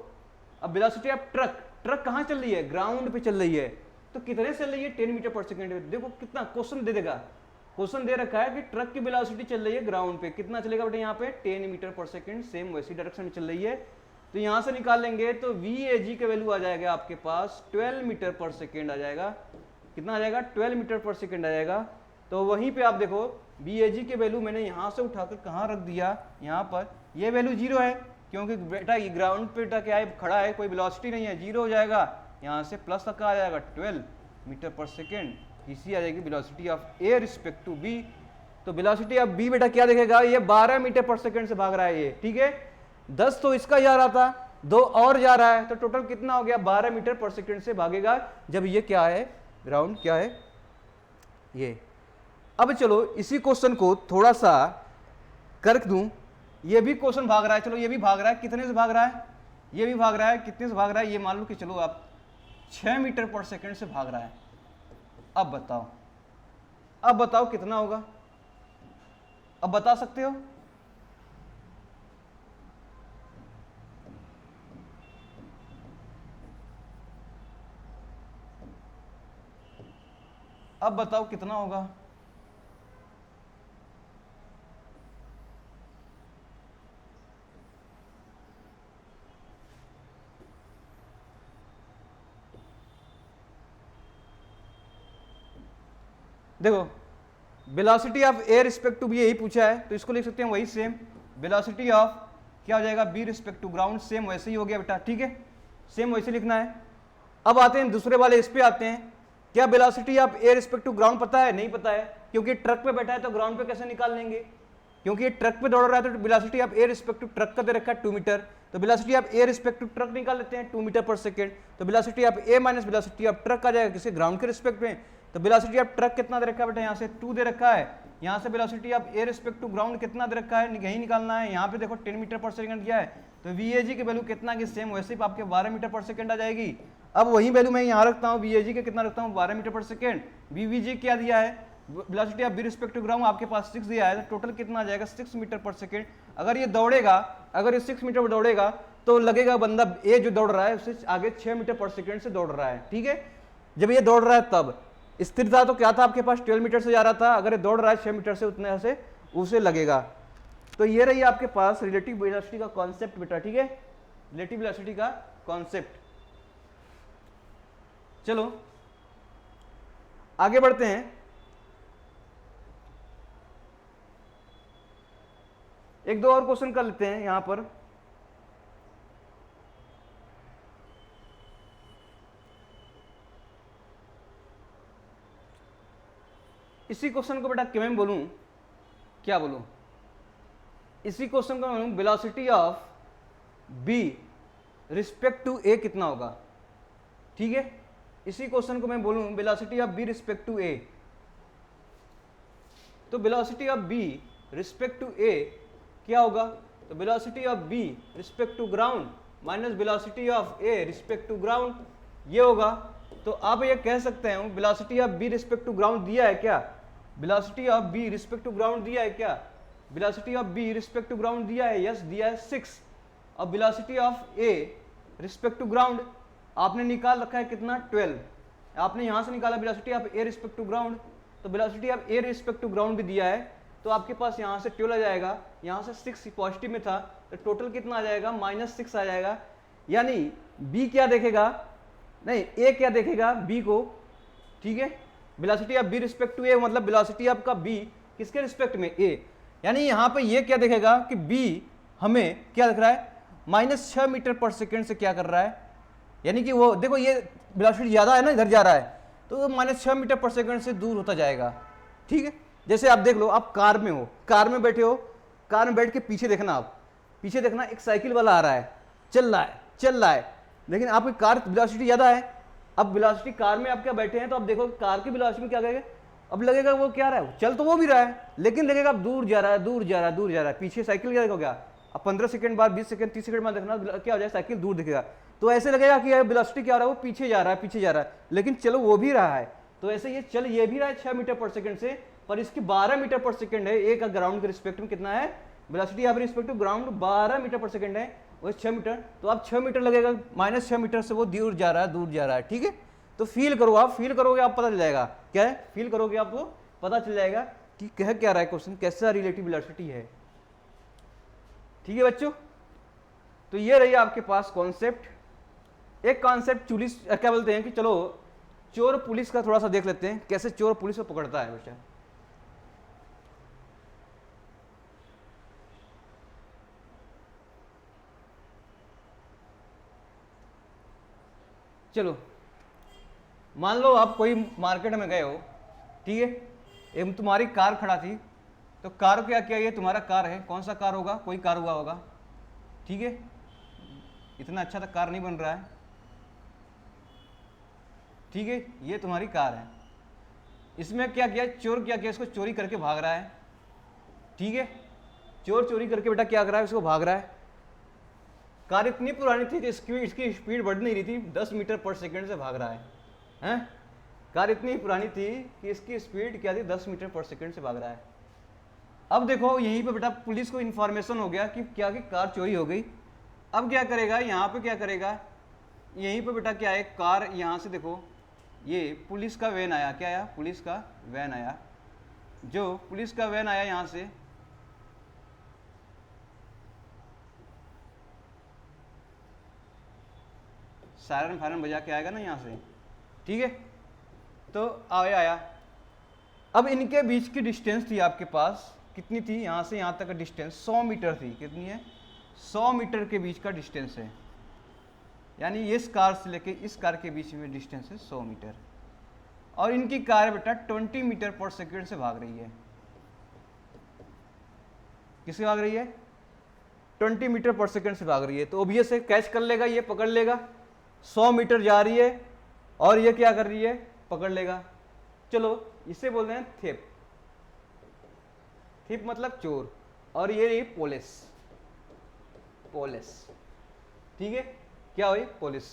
अब वेलोसिटी ऑफ ट्रक कहाँ चल रही है, ग्राउंड पे चल रही है, तो कितने चल रही है 10 मीटर पर सेकेंड। देखो कितना क्वेश्चन दे देगा, क्वेश्चन दे रखा है कि ट्रक की वेलोसिटी चल रही है ग्राउंड पे, कितना चलेगा बेटा यहाँ पे 10 मीटर पर सेकेंड, सेम वैसी डायरेक्शन में चल रही है। तो यहाँ से निकाल लेंगे तो VAG का वैल्यू आ जाएगा आपके पास 12 मीटर पर सेकेंड आ जाएगा। कितना आ जाएगा 12 मीटर पर सेकेंड आ जाएगा। तो वहीं पे आप देखो VAG के वैल्यू मैंने यहाँ से उठाकर कहाँ रख दिया, यहाँ पर। ये वैल्यू 0 है क्योंकि बेटा ये ग्राउंड पे बेटा क्या है, खड़ा है, कोई वेलोसिटी नहीं है, 0 हो जाएगा। यहाँ से प्लस तक आ जाएगा 12 मीटर पर सेकेंड, इसी आ जाएगी velocity of A respect to B. तो वेलोसिटी ऑफ बी बेटा क्या देखेगा, ये 12 मीटर पर सेकेंड से भाग रहा है ये, ठीक है। 10 तो इसका जा रहा था, 2 और जा रहा है, तो टोटल कितना हो गया 12 मीटर पर सेकेंड से भागेगा जब ये क्या है, ग्राउंड क्या है ये। अब चलो इसी क्वेश्चन को थोड़ा सा कर दूं, ये भी क्वेश्चन भाग रहा है, चलो ये भी भाग रहा है, कितने से भाग रहा है, ये भी भाग रहा है, कितने से भाग रहा है, ये मान लो कि चलो आप 6 मीटर पर सेकेंड से भाग रहा है। अब बताओ कितना होगा, अब बता सकते हो? अब बताओ कितना होगा? देखो velocity of A respect to B यही पूछा है, तो इसको लिख सकते हैं वही सेम। वेलोसिटी ऑफ क्या हो जाएगा B respect to ground, same वैसे ही हो गया बेटा, ठीक है, सेम वैसे लिखना है। अब आते हैं दूसरे वाले, इस पे आते हैं। क्या velocity of A respect to ground पता है? नहीं पता है, क्योंकि ट्रक पे बैठा है तो ग्राउंड पे कैसे निकाल लेंगे, क्योंकि ये ट्रक पे दौड़ रहा है। तो velocity of A respect to truck का दे रखा है 2 मीटर, तो velocity of A respect to truck निकाल लेते हैं 2 मीटर पर सेकेंड। तो velocity of A minus velocity of truck आ जाएगा किसी ग्राउंड के रिस्पेक्ट में। तो वेलोसिटी ऑफ ट्रक कितना दे रखा है बेटा, यहाँ से 2 दे रखा है, यहाँ से velocity of A respect to ground कितना दे रखा है, यही निकालना है। यहाँ पे देखो 10 मीटर पर सेकंड किया है, तो VAG की वैल्यू कितना की सेम वैसे ही आपके 12 मीटर पर सेकंड आ जाएगी। अब वही वैल्यू मैं यहाँ रखता हूँ, VAG के कितना रखता हूँ 12 मीटर पर सेकंड। VVG क्या दिया है, velocity of B respect to ground आपके पास 6 दिया है, तो टोटल कितना आ जाएगा 6 मीटर पर सेकंड। अगर ये दौड़ेगा, अगर ये 6 मीटर पर दौड़ेगा तो लगेगा बंदा ए जो दौड़ रहा है उससे आगे 6 मीटर पर सेकंड से दौड़ रहा है, ठीक है। जब ये दौड़ रहा है तब स्थिर था तो क्या था आपके पास 12 मीटर से जा रहा था, अगर ये दौड़ रहा है 6 मीटर से उतने से उसे लगेगा। तो ये रही आपके पास रिलेटिव वेलोसिटी का कॉन्सेप्ट बेटा, ठीक है, रिलेटिव वेलोसिटी का कॉन्सेप्ट। चलो आगे बढ़ते हैं। एक दो और क्वेश्चन कर लेते हैं यहां पर। इसी क्वेश्चन को बेटा क्यों मैं बोलूं, क्या बोलूं, इसी क्वेश्चन को मैं बोलूं velocity of B respect to A कितना होगा, ठीक है। इसी क्वेश्चन को मैं बोलूं velocity of B respect to A, तो velocity of B respect to A क्या होगा, तो velocity of B respect to ground minus velocity of A respect to ground, ये होगा। तो आप ये कह सकते हैं velocity of B respect to ground दिया है क्या, velocity of B respect to ground दिया है क्या, velocity of B respect to ground दिया है, यस दिया है 6। अब velocity of A respect to ground आपने निकाल रखा है कितना 12, आपने यहां से निकाला velocity of A respect to ground, तो velocity of A respect to ground भी दिया है, तो आपके पास यहाँ से 12 आ जाएगा, यहाँ से 6 पॉजिटिव में था, तो टोटल कितना आ जाएगा -6 आ जाएगा। यानी बी क्या देखेगा, नहीं ए क्या देखेगा बी को, ठीक है, velocity of B respect to A मतलब वेलोसिटी ऑफ का बी किसके रिस्पेक्ट में ए, यानी यहाँ पे ये क्या देखेगा कि बी हमें क्या दिख रहा है -6 मीटर पर सेकेंड से क्या कर रहा है, यानी कि वो देखो ये वेलोसिटी ज़्यादा है ना, इधर जा रहा है तो -6 मीटर पर सेकेंड से दूर होता जाएगा, ठीक है। जैसे आप देख लो, आप कार में हो, कार में बैठे हो, कार में बैठ के पीछे देखना, आप पीछे देखना एक साइकिल वाला आ रहा है, चल रहा है, लेकिन आपकी कार वेलोसिटी ज़्यादा है। अब वेलोसिटी कार में आप क्या बैठे हैं तो आप देखो कार की वेलोसिटी में क्या करेगा, अब लगेगा वो क्या रहा है, चल तो वो भी रहा है लेकिन लगेगा अब दूर जा रहा है, पीछे साइकिल क्या देखोगे, अब 15 सेकंड बाद 20 सेकंड 30 सेकंड बाद देखना क्या हो जाए, साइकिल दूर दिखेगा, तो ऐसे लगेगा कि वेलोसिटी क्या हो रहा है, वो पीछे जा रहा है, लेकिन चलो वो भी रहा है, तो ऐसे ये चल ये भी रहा है 6 मीटर पर सेकंड से, पर इसकी 12 मीटर पर सेकंड है, एक ग्राउंड के रिस्पेक्ट में कितना है velocity of respect to ground 12 meter per second है। वो 6 मीटर, तो आप 6 मीटर लगेगा, -6 मीटर से वो दूर जा रहा है, दूर जा रहा है, ठीक है। तो फील करो, आप फील करोगे आप पता चल जाएगा क्या है, फील करोगे आपको पता चल जाएगा कि कह क्या रहा है क्वेश्चन, कैसा रिलेटिव वेलोसिटी है, ठीक है बच्चों। तो ये रही आपके पास कॉन्सेप्ट। एक कॉन्सेप्ट पुलिस क्या बोलते हैं कि चलो चोर पुलिस का थोड़ा सा देख लेते हैं, कैसे चोर पुलिस को पकड़ता है बच्चा। चलो मान लो आप कोई मार्केट में गए हो, ठीक है, एक तुम्हारी कार खड़ा थी, तो कार को क्या किया, ये तुम्हारा कार है, कौन सा कार होगा, कोई कार हुआ होगा, ठीक है, इतना अच्छा तक कार नहीं बन रहा है, ठीक है, ये तुम्हारी कार है। इसमें क्या किया, चोर क्या किया, इसको चोरी करके भाग रहा है, ठीक है, चोर चोरी करके बेटा क्या कर रहा है, इसको भाग रहा है। कार इतनी पुरानी थी कि इसकी स्पीड बढ़ नहीं रही थी, 10 मीटर पर सेकंड से भाग रहा है, हैं? कार इतनी पुरानी थी कि इसकी स्पीड क्या थी, 10 मीटर पर सेकंड से भाग रहा है। अब देखो यहीं पे बेटा पुलिस को इन्फॉर्मेशन हो गया कि क्या कि कार चोरी हो गई। अब क्या करेगा, यहाँ पे क्या करेगा, यहीं पे बेटा क्या है, कार यहाँ से देखो, ये पुलिस का वैन आया, क्या आया, पुलिस का वैन आया, जो पुलिस का वैन आया यहाँ से, सायरन फायरन बजा के आएगा ना यहाँ से, ठीक है, तो आया। अब इनके बीच की डिस्टेंस थी आपके पास, कितनी थी, यहाँ से यहाँ तक का डिस्टेंस 100 मीटर थी, कितनी है, 100 मीटर के बीच का डिस्टेंस है, यानी इस कार से लेके इस कार के बीच में डिस्टेंस है 100 मीटर। और इनकी कार बेटा 20 मीटर पर सेकंड से भाग रही है, किससे भाग रही है, 20 मीटर पर सेकंड से भाग रही है। तो ऑब्वियस है कैच कर लेगा, ये पकड़ लेगा, 100 मीटर जा रही है और ये क्या कर रही है, पकड़ लेगा। चलो इसे बोलते हैं थेप, थेप मतलब चोर, और ये पुलिस, पुलिस, ठीक है, क्या हुई, पुलिस।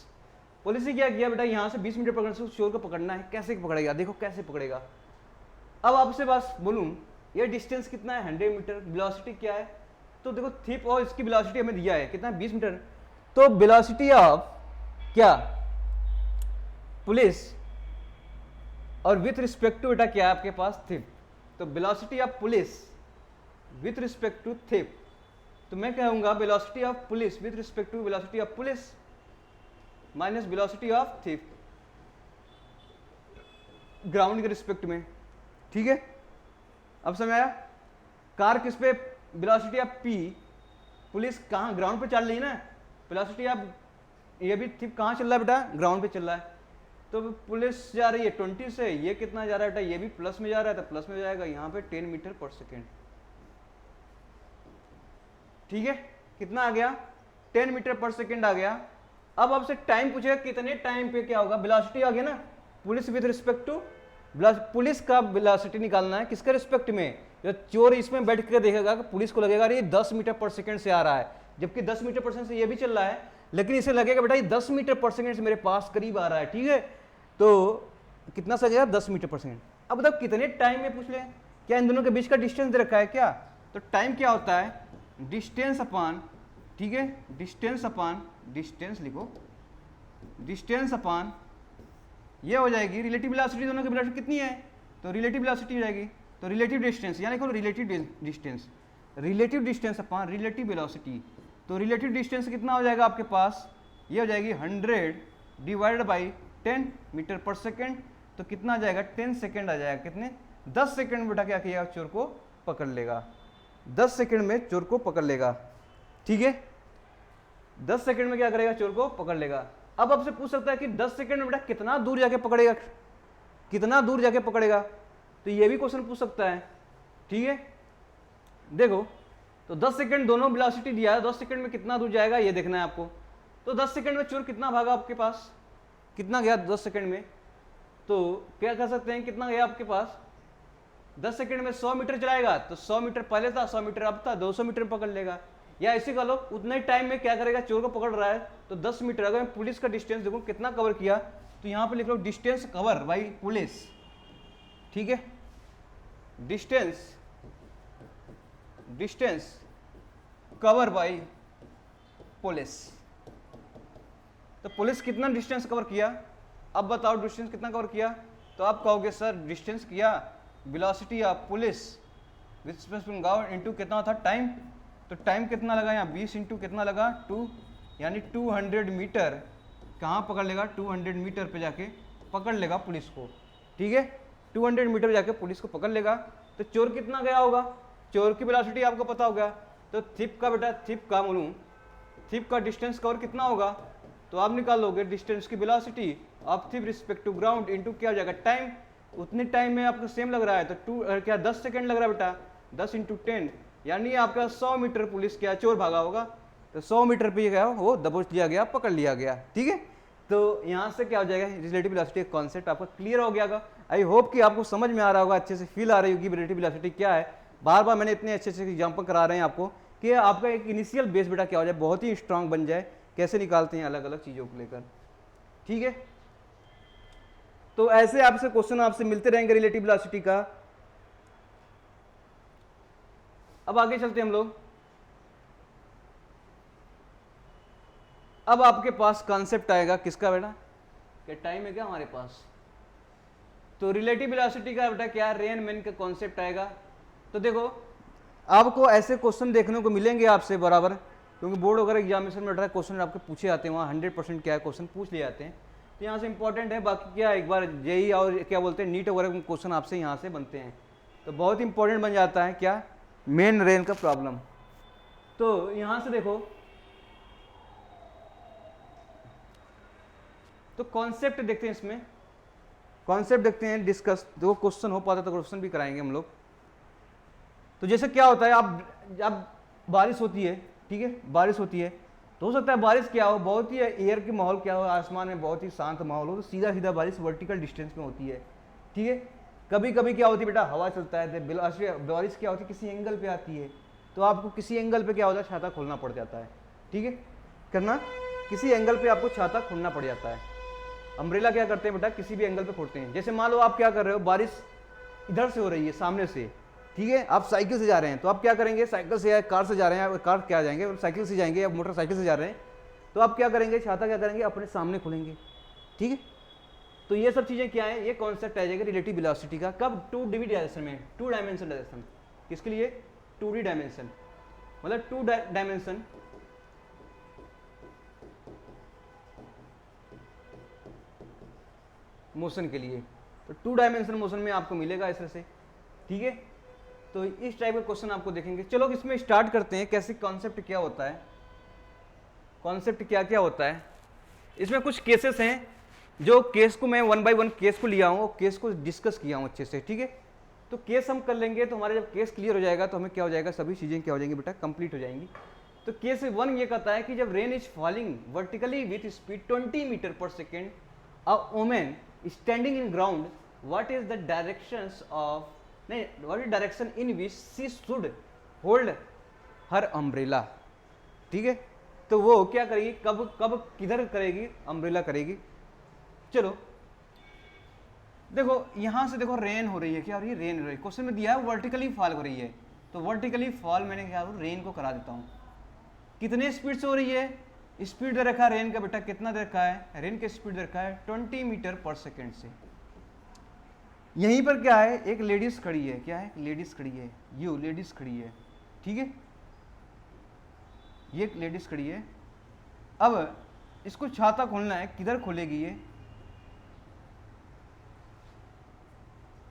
पुलिस ने क्या किया बेटा, यहाँ से 20 मीटर पकड़ से उस चोर को पकड़ना है, कैसे पकड़ेगा, देखो कैसे पकड़ेगा। अब आपसे बस बोलूँ ये डिस्टेंस कितना है, 100 मीटर, वेलोसिटी क्या है, तो देखो थीप और इसकी वेलोसिटी हमें दिया है कितना, 20 मीटर, तो वेलोसिटी ऑफ क्या, पुलिस, और विथ रिस्पेक्ट टू बेटा क्या है आपके पास, थीप, तो velocity of police with respect to thief, तो मैं कहूंगा velocity of police with respect to velocity of police minus velocity of thief ground के रिस्पेक्ट में, ठीक है। अब समझ आया, कार किस पे, वेलोसिटी ऑफ पी, पुलिस कहाँ, ग्राउंड पे चल रही है ना, वेलोसिटी ऑफ ये भी थीप कहाँ चल रहा है बेटा, ग्राउंड पे चल रहा है, तो पुलिस जा रही है 20 से, ये कितना जा रहा है बेटा, ये भी प्लस में जा रहा है, तो प्लस में जाएगा यहाँ पे 10 मीटर पर सेकेंड, ठीक है, कितना आ गया, 10 मीटर पर सेकेंड आ गया। अब आपसे टाइम पूछेगा कितने टाइम पे क्या होगा, वेलोसिटी आ गया ना, police with respect to, police का वेलोसिटी निकालना है किसके रिस्पेक्ट में, जो चोर इसमें बैठ कर देखेगा कि पुलिस को लगेगा ये 10 मीटर पर सेकेंड से आ रहा है, जबकि 10 मीटर पर सेकेंड से ये भी चल रहा है, लेकिन इसे लगेगा बेटा ये 10 मीटर पर सेकेंड से मेरे पास करीब आ रहा है, ठीक है, तो कितना सजेगा, 10 मीटर पर सेकेंड। अब बताओ कितने टाइम में पूछ ले, क्या इन दोनों के बीच का डिस्टेंस दे रखा है क्या, तो टाइम क्या होता है, डिस्टेंस अपान, ठीक है, डिस्टेंस अपान, डिस्टेंस लिखो, डिस्टेंस अपान ये हो जाएगी रिलेटिव वेलोसिटी, दोनों की वेलोसिटी कितनी है, तो रिलेटिव वेलोसिटी हो जाएगी, तो रिलेटिव डिस्टेंस, यानी लिखो रिलेटिव डिस्टेंस, रिलेटिव डिस्टेंस अपान रिलेटिव वेलोसिटी, तो रिलेटिव डिस्टेंस कितना हो जाएगा आपके पास, ये हो जाएगी 100 divided by 10 metre per second, तो कितना आ जाएगा, 10 सेकेंड आ जाएगा, कितने, 10 सेकेंड में बेटा क्या किया, चोर को पकड़ लेगा, 10 सेकेंड में चोर को पकड़ लेगा, ठीक है, 10 सेकेंड में क्या करेगा, चोर को पकड़ लेगा। अब आपसे पूछ सकता है कि 10 सेकेंड में बेटा कितना दूर जाके पकड़ेगा, कितना दूर जाके पकड़ेगा, तो ये भी क्वेश्चन पूछ सकता है, ठीक है। देखो तो 10 सेकेंड दोनों वेलोसिटी दिया है, 10 सेकेंड में कितना दूर जाएगा ये देखना है आपको, तो 10 सेकेंड में चोर कितना भागा आपके पास, कितना गया 10 सेकेंड में, तो क्या कर सकते हैं कितना गया आपके पास, 10 सेकेंड में 100 मीटर चलाएगा, तो 100 मीटर पहले था, 100 मीटर अब था, 200 मीटर में पकड़ लेगा, या ऐसे कर लो उतने टाइम में क्या करेगा, चोर को पकड़ रहा है तो 10 मीटर, अगर मैं पुलिस का डिस्टेंस देखूं कितना कवर किया, तो यहाँ पे लिख लो डिस्टेंस कवर बाई पुलिस, ठीक है, डिस्टेंस कवर बाई पुलिस। तो पुलिस कितना डिस्टेंस कवर किया, अब बताओ डिस्टेंस कितना कवर किया। तो आप कहोगे सर डिस्टेंस किया velocity of police with specific ground into कितना था टाइम, तो टाइम कितना लगा यहाँ 20 इंटू कितना लगा 2, यानी 200 मीटर कहाँ पकड़ लेगा, 200 मीटर पे जाके पकड़ लेगा पुलिस को, ठीक है 200 मीटर पे जाके पुलिस को पकड़ लेगा। तो चोर कितना गया होगा, चोर की वेलोसिटी आपको पता होगा, तो थिप का बेटा थिप का बोलूँ, थिप का डिस्टेंस कवर कितना होगा, तो आप निकाल लोगे डिस्टेंस की velocity of ship respect to ground into क्या हो जाएगा टाइम, उतने टाइम में आपको सेम लग रहा है, तो 2 क्या 10 सेकंड लग रहा है बेटा, 10 इंटू 10 यानी आपका 100 मीटर पुलिस क्या चोर भागा होगा, तो 100 मीटर पे गया वो दबोच लिया गया, पकड़ लिया गया, ठीक है। तो यहाँ से क्या हो जाएगा, रिलेटिव वेलोसिटी का कॉन्सेप्ट आपका क्लियर हो गया होगा। आई होप कि आपको समझ में आ रहा होगा, अच्छे से फील आ रही होगी रिलेटिव वेलोसिटी क्या है। बार बार मैंने इतने अच्छे अच्छे एग्जाम्पल करा रहे हैं आपको कि आपका एक इनिशियल बेस बेटा क्या हो जाए, बहुत ही स्ट्रांग बन जाए, कैसे निकालते हैं अलग अलग चीज़ों को लेकर, ठीक है। तो ऐसे आपसे क्वेश्चन आपसे मिलते रहेंगे रिलेटिव वेलोसिटी का। अब आगे चलते हैं हम लोग। अब आपके पास कॉन्सेप्ट आएगा किसका बेटा, क्या टाइम है क्या हमारे पास, तो रिलेटिव वेलोसिटी का बेटा क्या रेन मैन का कॉन्सेप्ट आएगा। तो देखो आपको ऐसे क्वेश्चन देखने को मिलेंगे आपसे बराबर, क्योंकि बोर्ड वगैरह एग्जामिनेशन में क्वेश्चन आपके पूछे जाते हैं, वहाँ 100% क्या है क्वेश्चन पूछ लिए जाते हैं, तो यहाँ से इंपॉर्टेंट है। बाकी क्या एक बार जेई और क्या बोलते हैं नीट वगैरह क्वेश्चन आपसे यहाँ से बनते हैं, तो बहुत इंपॉर्टेंट बन जाता है क्या मेन रेन का प्रॉब्लम। तो यहाँ से देखो, तो कॉन्सेप्ट देखते हैं, इसमें कॉन्सेप्ट देखते हैं डिस्कस, देखो क्वेश्चन हो पाता तो क्वेश्चन भी कराएंगे हम लोग। तो जैसे क्या होता है, अब बारिश होती है, ठीक है बारिश होती है, तो हो सकता है बारिश क्या हो, बहुत ही एयर की माहौल क्या हो, आसमान में बहुत ही शांत माहौल हो, तो सीधा सीधा बारिश वर्टिकल डिस्टेंस में होती है, ठीक है। कभी कभी क्या होती है बेटा हवा चलता है, बारिश क्या होती है किसी एंगल पे आती है, तो आपको किसी एंगल पे क्या होता है छाता खोलना पड़ जाता है, ठीक है करना, किसी एंगल पे आपको छाता खोलना पड़ जाता है। अम्ब्रेला क्या करते हैं बेटा किसी भी एंगल पे खोलते हैं। जैसे मान लो आप क्या कर रहे हो, बारिश इधर से हो रही है सामने से, ठीक है आप साइकिल से जा रहे हैं, तो आप क्या करेंगे साइकिल से या कार से जा रहे हैं, कार क्या जाएंगे साइकिल से जाएंगे या मोटरसाइकिल से जा रहे हैं, तो आप क्या करेंगे छाता क्या करेंगे अपने सामने खोलेंगे, ठीक है। तो ये सब चीज़ें क्या है, ये कॉन्सेप्ट आ जाएगा रिलेटिव वेलोसिटी का, कब 2D डायरेक्शन में, 2 डायमेंशन डायरेक्शन, किसके लिए 2D डायमेंशन, मतलब 2 डायमेंशन मोशन के लिए, तो 2 डायमेंशन मोशन में आपको मिलेगा इस तरह से, ठीक है। तो इस टाइप का क्वेश्चन आपको देखेंगे। चलो इसमें स्टार्ट करते हैं, कैसे कॉन्सेप्ट क्या होता है, कॉन्सेप्ट क्या क्या होता है। इसमें कुछ केसेस हैं, जो केस को मैं 1 बाय 1 केस को लिया हूँ, केस को डिस्कस किया हूँ अच्छे से, ठीक है। तो केस हम कर लेंगे, तो हमारा जब केस क्लियर हो जाएगा तो हमें क्या हो जाएगा, सभी चीज़ें क्या हो जाएंगी बेटा कंप्लीट हो जाएंगी। तो केस 1 ये कहता है कि जब rain is falling vertically with speed 20 metre per second, a woman standing in ground, what is the directions of what is direction in which she should hold her umbrella, ठीक है। तो वो क्या करेगी, कब कब किधर करेगी, अम्ब्रेला करेगी। चलो देखो यहाँ से देखो रेन हो रही है, क्या हो रही है रेन हो रही है, क्वेश्चन में दिया है वर्टिकली फॉल हो रही है, तो वर्टिकली फॉल मैंने क्या रेन को करा देता हूँ, कितने स्पीड से हो रही है, स्पीड दे रखा है रेन का बेटा कितना दे रखा है, रेन का स्पीड दे रखा है 20 मीटर पर सेकेंड से। यहीं पर क्या है एक लेडीज खड़ी है, क्या है लेडीज खड़ी है, यू लेडीज खड़ी है, ठीक है ये एक लेडीज खड़ी है। अब इसको छाता खोलना है, किधर खोलेगी ये,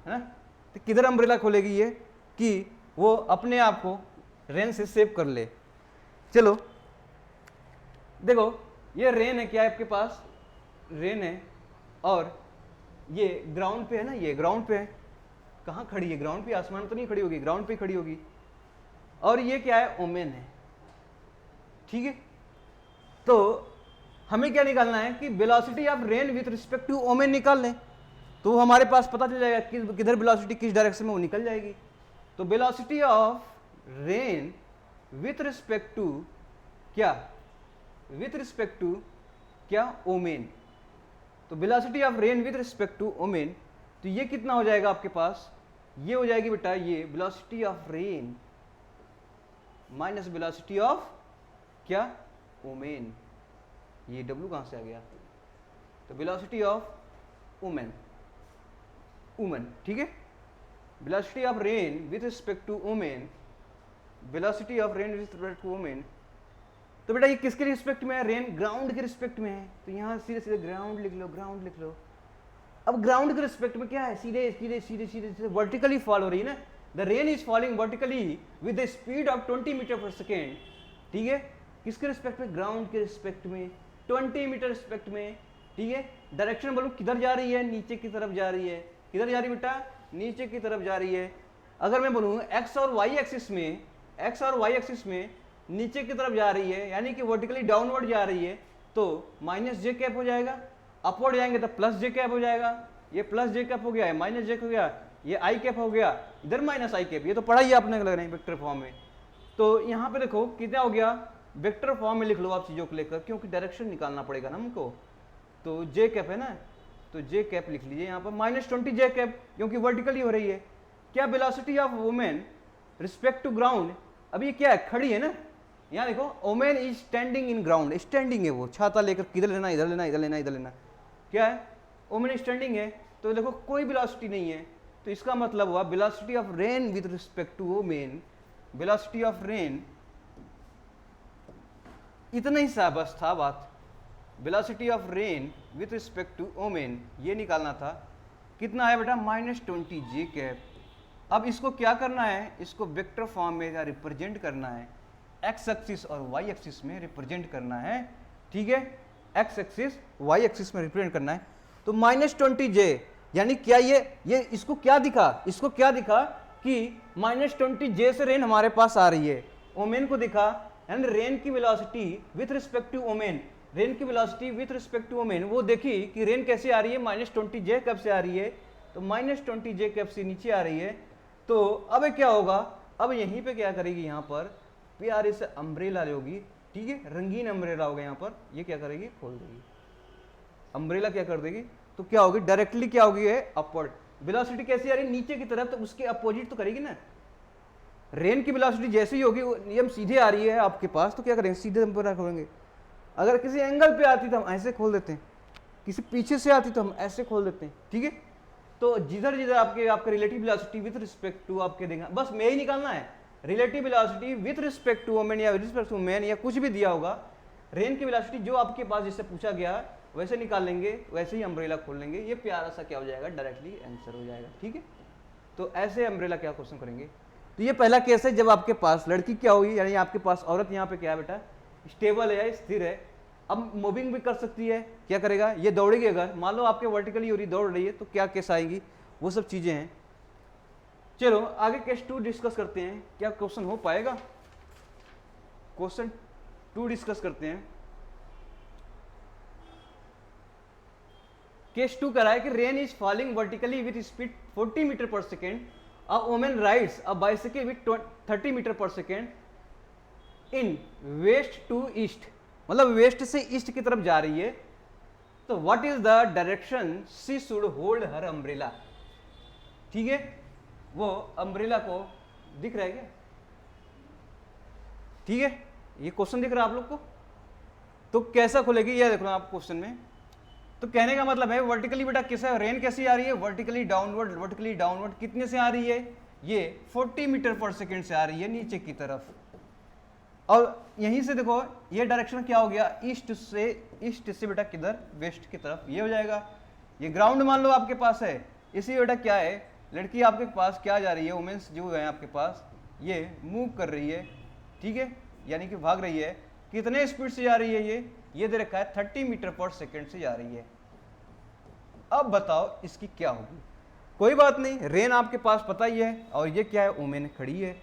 है ना, तो किधर अम्ब्रेला खोलेगी ये कि वो अपने आप को रेन से सेव कर ले। चलो देखो ये रेन है, क्या है आपके पास रेन है, और ये ग्राउंड पे है ना, ये ग्राउंड पे है, कहाँ खड़ी है ग्राउंड पे, आसमान तो नहीं खड़ी होगी, ग्राउंड पे खड़ी होगी, और ये क्या है ओमेन है, ठीक है। तो हमें क्या निकालना है कि velocity of rain with respect to woman निकाल लें, तो हमारे पास पता चल जाएगा कि किधर वेलोसिटी किस डायरेक्शन में वो निकल जाएगी। तो velocity of rain with respect to क्या, विथ रिस्पेक्ट टू क्या ओमेन, तो velocity of rain with respect to woman, तो ये कितना हो जाएगा आपके पास, ये हो जाएगी बेटा ये velocity of rain minus velocity of क्या वुमेन, ये W कहाँ से आ गया, तो वेलोसिटी ऑफ वुमेन, वुमन, ठीक है, velocity of rain with respect to women, velocity of rain with respect to women. तो बेटा ये किसके रिस्पेक्ट में है, रेन ग्राउंड के रिस्पेक्ट में है, तो यहाँ सीधे सीधे ग्राउंड लिख लो, ग्राउंड लिख लो। अब ग्राउंड के रिस्पेक्ट में क्या है, सीधे सीधे सीधे सीधे सीधे वर्टिकली फॉल हो रही है ना, the rain is falling vertically with the speed of 20 metre per second, ठीक है, किसके रिस्पेक्ट में, ग्राउंड के रिस्पेक्ट में, 20 मीटर रिस्पेक्ट में, ठीक है। डायरेक्शन बोलो किधर जा रही है, नीचे की तरफ जा रही है, किधर जा रही है बेटा, नीचे की तरफ जा रही है। अगर मैं बोलूँ एक्स और वाई एक्सिस में, एक्स और वाई एक्सिस में नीचे की तरफ जा रही है, यानी कि वर्टिकली डाउनवर्ड जा रही है, तो माइनस जे कैप हो जाएगा, अपवर्ड जाएंगे तो प्लस जे कैप हो जाएगा, ये प्लस जे कैप हो गया, माइनस जे हो गया, ये आई कैप हो गया, इधर माइनस आई कैप, ये तो पढ़ा ही आपने लग रहा है वेक्टर फॉर्म में। तो यहाँ पे देखो कितना हो गया, वेक्टर फॉर्म में लिख लो आप चीज़ों को लेकर, क्योंकि डायरेक्शन निकालना पड़ेगा ना हमको, तो जे कैप है ना, तो जे कैप लिख लीजिए यहाँ पर -20 जे कैप, क्योंकि वर्टिकली हो रही है। क्या velocity of women respect to ground, अब ये क्या है, खड़ी है ना, यहाँ देखो women is standing in ground, standing है वो, छाता लेकर किधर लेना, इधर लेना, इधर लेना, इधर लेना, क्या है, वुमेन स्टैंडिंग है, तो देखो कोई वेलोसिटी नहीं है, तो इसका मतलब हुआ velocity of rain with respect to women, velocity of rain, इतना ही सा बस था बात, velocity of rain with respect to women ये निकालना था। कितना है बेटा, -20 जे कैप। अब इसको क्या करना है, इसको वेक्टर फॉर्म में रिप्रेजेंट करना है, एक्स एक्सिस और वाई एक्सिस में रिप्रेजेंट करना है, ठीक है, एक्स एक्सिस वाई एक्सिस में रिप्रेजेंट करना है। तो -20 जे, यानी क्या ये इसको क्या दिखा, इसको क्या दिखा कि -20 जे से रेन हमारे पास आ रही है, वुमेन को दिखा, एंड रेन की velocity with respect to women, rain की velocity with respect to women, वो देखी कि रेन कैसे आ रही है, -20 जे कैप से आ रही है, तो -20 जे कैप से नीचे आ रही है। तो अब क्या होगा, अब यहीं पे क्या करेगी, यहाँ पर प्यारे से अम्ब्रेला लोगी, ठीक है, रंगीन अम्ब्रेला होगा यहाँ पर, ये क्या करेगी, खोल देगी, अम्ब्रेला क्या कर देगी, तो क्या होगी, डायरेक्टली क्या होगी, है अपवर्ड। वेलोसिटी कैसी आ रही है, नीचे की तरफ, तो उसके अपोजिट तो करेगी ना, रेन की वेलोसिटी जैसे ही होगी, ये सीधे आ रही है आपके पास, तो क्या करेंगे, सीधे हम पर खोलेंगे। अगर किसी एंगल पे आती तो हम ऐसे खोल देते हैं, किसी पीछे से आती तो हम ऐसे खोल देते हैं, ठीक है। तो जिधर जिधर आपके relative velocity with respect to आपके देंगे, बस में ही निकालना है, relative velocity with respect to women या रिस्पेक्ट टू मैन या कुछ भी दिया होगा, रेन की वेलोसिटी जो आपके पास जिससे पूछा गया वैसे निकाल लेंगे, वैसे ही अम्ब्रेला खोल लेंगे, ये प्यारा सा क्या हो जाएगा, डायरेक्टली आंसर हो जाएगा, ठीक है। तो ऐसे अम्ब्रेला क्या क्वेश्चन करेंगे। तो ये पहला केस है जब आपके पास लड़की क्या होगी, यानी आपके पास औरत यहाँ पे क्या है बेटा, स्टेबल है, स्थिर है, अब मूविंग भी कर सकती है, क्या करेगा, ये दौड़ेगी, अगर मान लो आपके वर्टिकली हो रही दौड़ रही है तो क्या केस आएगी, वो सब चीजें हैं। चलो आगे केस 2 डिस्कस करते हैं, क्या क्वेश्चन हो पाएगा, क्वेश्चन 2 डिस्कस करते हैं। केस 2 कह रहा है कि rain is falling vertically with speed 40 metre per second, a woman rides a bicycle with 30 metre per second in west to east, मतलब वेस्ट से ईस्ट की तरफ जा रही है, तो what is the direction she should hold her umbrella, ठीक है, वो अम्ब्रेला को दिख रहा है क्या, ठीक है, ये क्वेश्चन दिख रहा है आप लोग को, तो कैसा खुलेगी ये देख लो आप क्वेश्चन में। तो कहने का मतलब है वर्टिकली बेटा कैसा, रेन कैसी आ रही है, वर्टिकली डाउनवर्ड, वर्टिकली डाउनवर्ड कितने से आ रही है, ये 40 मीटर पर सेकेंड से आ रही है नीचे की तरफ, और यहीं से देखो ये डायरेक्शन क्या हो गया, ईस्ट से बेटा किधर, वेस्ट की तरफ, ये हो जाएगा। ये ग्राउंड मान लो आपके पास है, इसी बेटा क्या है, लड़की आपके पास क्या जा रही है, वुमेन्स जो है आपके पास, ये मूव कर रही है, ठीक है, यानी कि भाग रही है, कितने स्पीड से जा रही है, ये दे रखा है 30 मीटर पर सेकेंड से जा रही है। अब बताओ इसकी क्या होगी, कोई बात नहीं, रेन आपके पास पता ही है, और ये क्या है, वुमेन खड़ी है,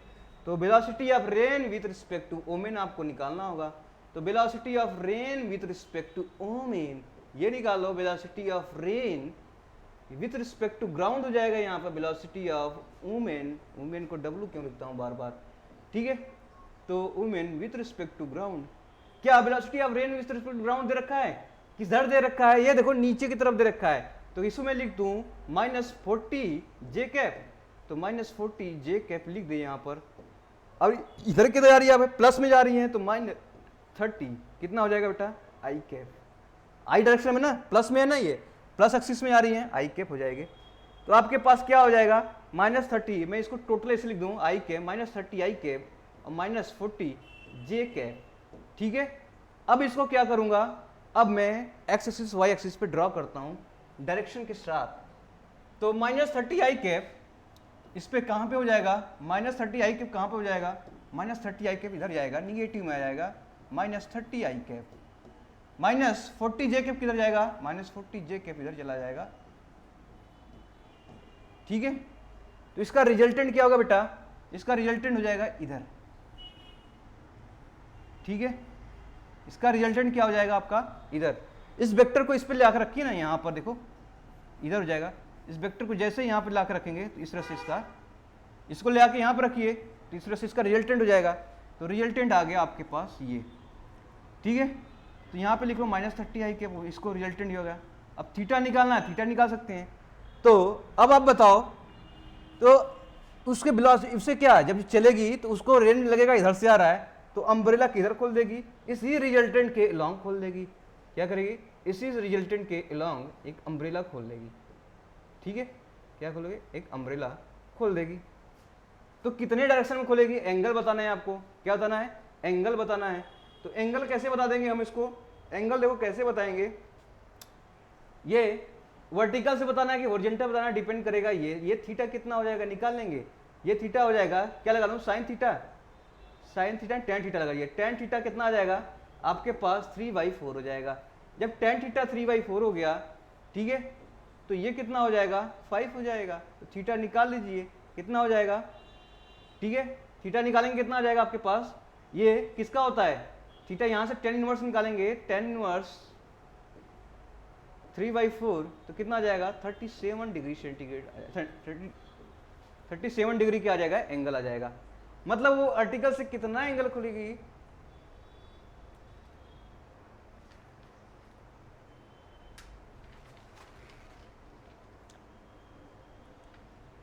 तो velocity of rain with respect to women आपको निकालना होगा। तो velocity of rain with respect to women ये निकालो, velocity of rain with respect to ground हो जाएगा यहाँ पर वेलोसिटी ऑफ वुमेन, वुमेन को W क्यों लिखता हूँ बार बार, ठीक है, तो women with respect to ground, क्या velocity of rain with respect to ground दे रखा है, किधर दे रखा है, ये देखो नीचे की तरफ दे रखा है, तो इसमें लिख दूं -40 जे कैप, तो -40 जे कैप लिख दे यहाँ पर। अब इधर किधर जा रही है, प्लस में जा रही है, तो 30 कितना हो जाएगा बेटा आई कैप, आई डायरेक्शन में ना, प्लस में है ना, ये प्लस एक्सिस में आ रही है, आई कैप हो जाएगी। तो आपके पास क्या हो जाएगा -30, मैं इसको टोटल ऐसे लिख दूँ आई कैप -30 आई कैप और -40 जे कैप। ठीक है, अब इसको क्या करूँगा, अब मैं एक्स एक्सिस वाई एक्सिस पे ड्रॉ करता हूँ डायरेक्शन के साथ। तो -30 आई कैप इस पे कहाँ पे हो जाएगा, -30 आई कैप कहाँ पे हो जाएगा, -30 आई कैप इधर जाएगा, निगेटिव में आ जाएगा, -30 आई कैप, -40 जे कैप किधर जाएगा, -40 जे कैप इधर चला जाएगा। ठीक है, तो इसका रिजल्टेंट क्या होगा बेटा, इसका रिजल्टेंट हो जाएगा इधर। ठीक है, इसका रिजल्टेंट क्या हो जाएगा आपका इधर। इस वेक्टर को इस पे ला कर रखिए ना, यहाँ पर देखो इधर हो जाएगा। इस वेक्टर को जैसे यहाँ पर ला कर रखेंगे तो इस तरह से इसका, इसको ले आके यहाँ पर रखिए तो इस तरह से इसका रिजल्टेंट हो जाएगा। तो रिजल्टेंट आ गया आपके पास ये। ठीक है, तो यहाँ पे लिख लो -30 आई कैप, इसको रिजल्टेंट ही हो गया। अब थीटा निकालना है, थीटा निकाल सकते हैं। तो अब आप बताओ, तो उसके वेलोसिटी उससे क्या है, जब चलेगी तो उसको रेन लगेगा इधर से आ रहा है, तो अम्ब्रेला किधर खोल देगी, इसी रिजल्टेंट के अलोंग खोल देगी। क्या करेगी, इसी रिजल्टेंट के अलोंग एक अम्ब्रेला खोल देगी। ठीक है, क्या खोलोगे, एक अम्ब्रेला खोल देगी। तो कितने डायरेक्शन में खोलेगी, एंगल बताना है आपको। क्या बताना है, एंगल बताना है। तो एंगल कैसे बता देंगे हम इसको, एंगल देखो कैसे बताएंगे, ये वर्टिकल से बताना है कि हॉरिजॉन्टल बताना, डिपेंड करेगा ये थीटा कितना हो जाएगा निकाल लेंगे। ये थीटा हो जाएगा, क्या लगा दूँ, sine theta, sine theta tan theta लगाइए। टेन थीटा कितना आ जाएगा आपके पास 3/4 हो जाएगा। जब टेन थीटा 3/4 हो गया, ठीक है, तो ये कितना हो जाएगा 5 हो जाएगा। तो थीटा निकाल लीजिए कितना हो जाएगा। ठीक है, थीटा निकालेंगे कितना आ जाएगा आपके पास, ये किसका होता है थीटा, यहाँ से tan इनवर्स निकालेंगे, tan इनवर्स 3/4 तो कितना आ जाएगा 37 डिग्री सेंटीग्रेड, 37 डिग्री क्या आ जाएगा, एंगल आ जाएगा। मतलब वो आर्टिकल से कितना एंगल खुलेगी,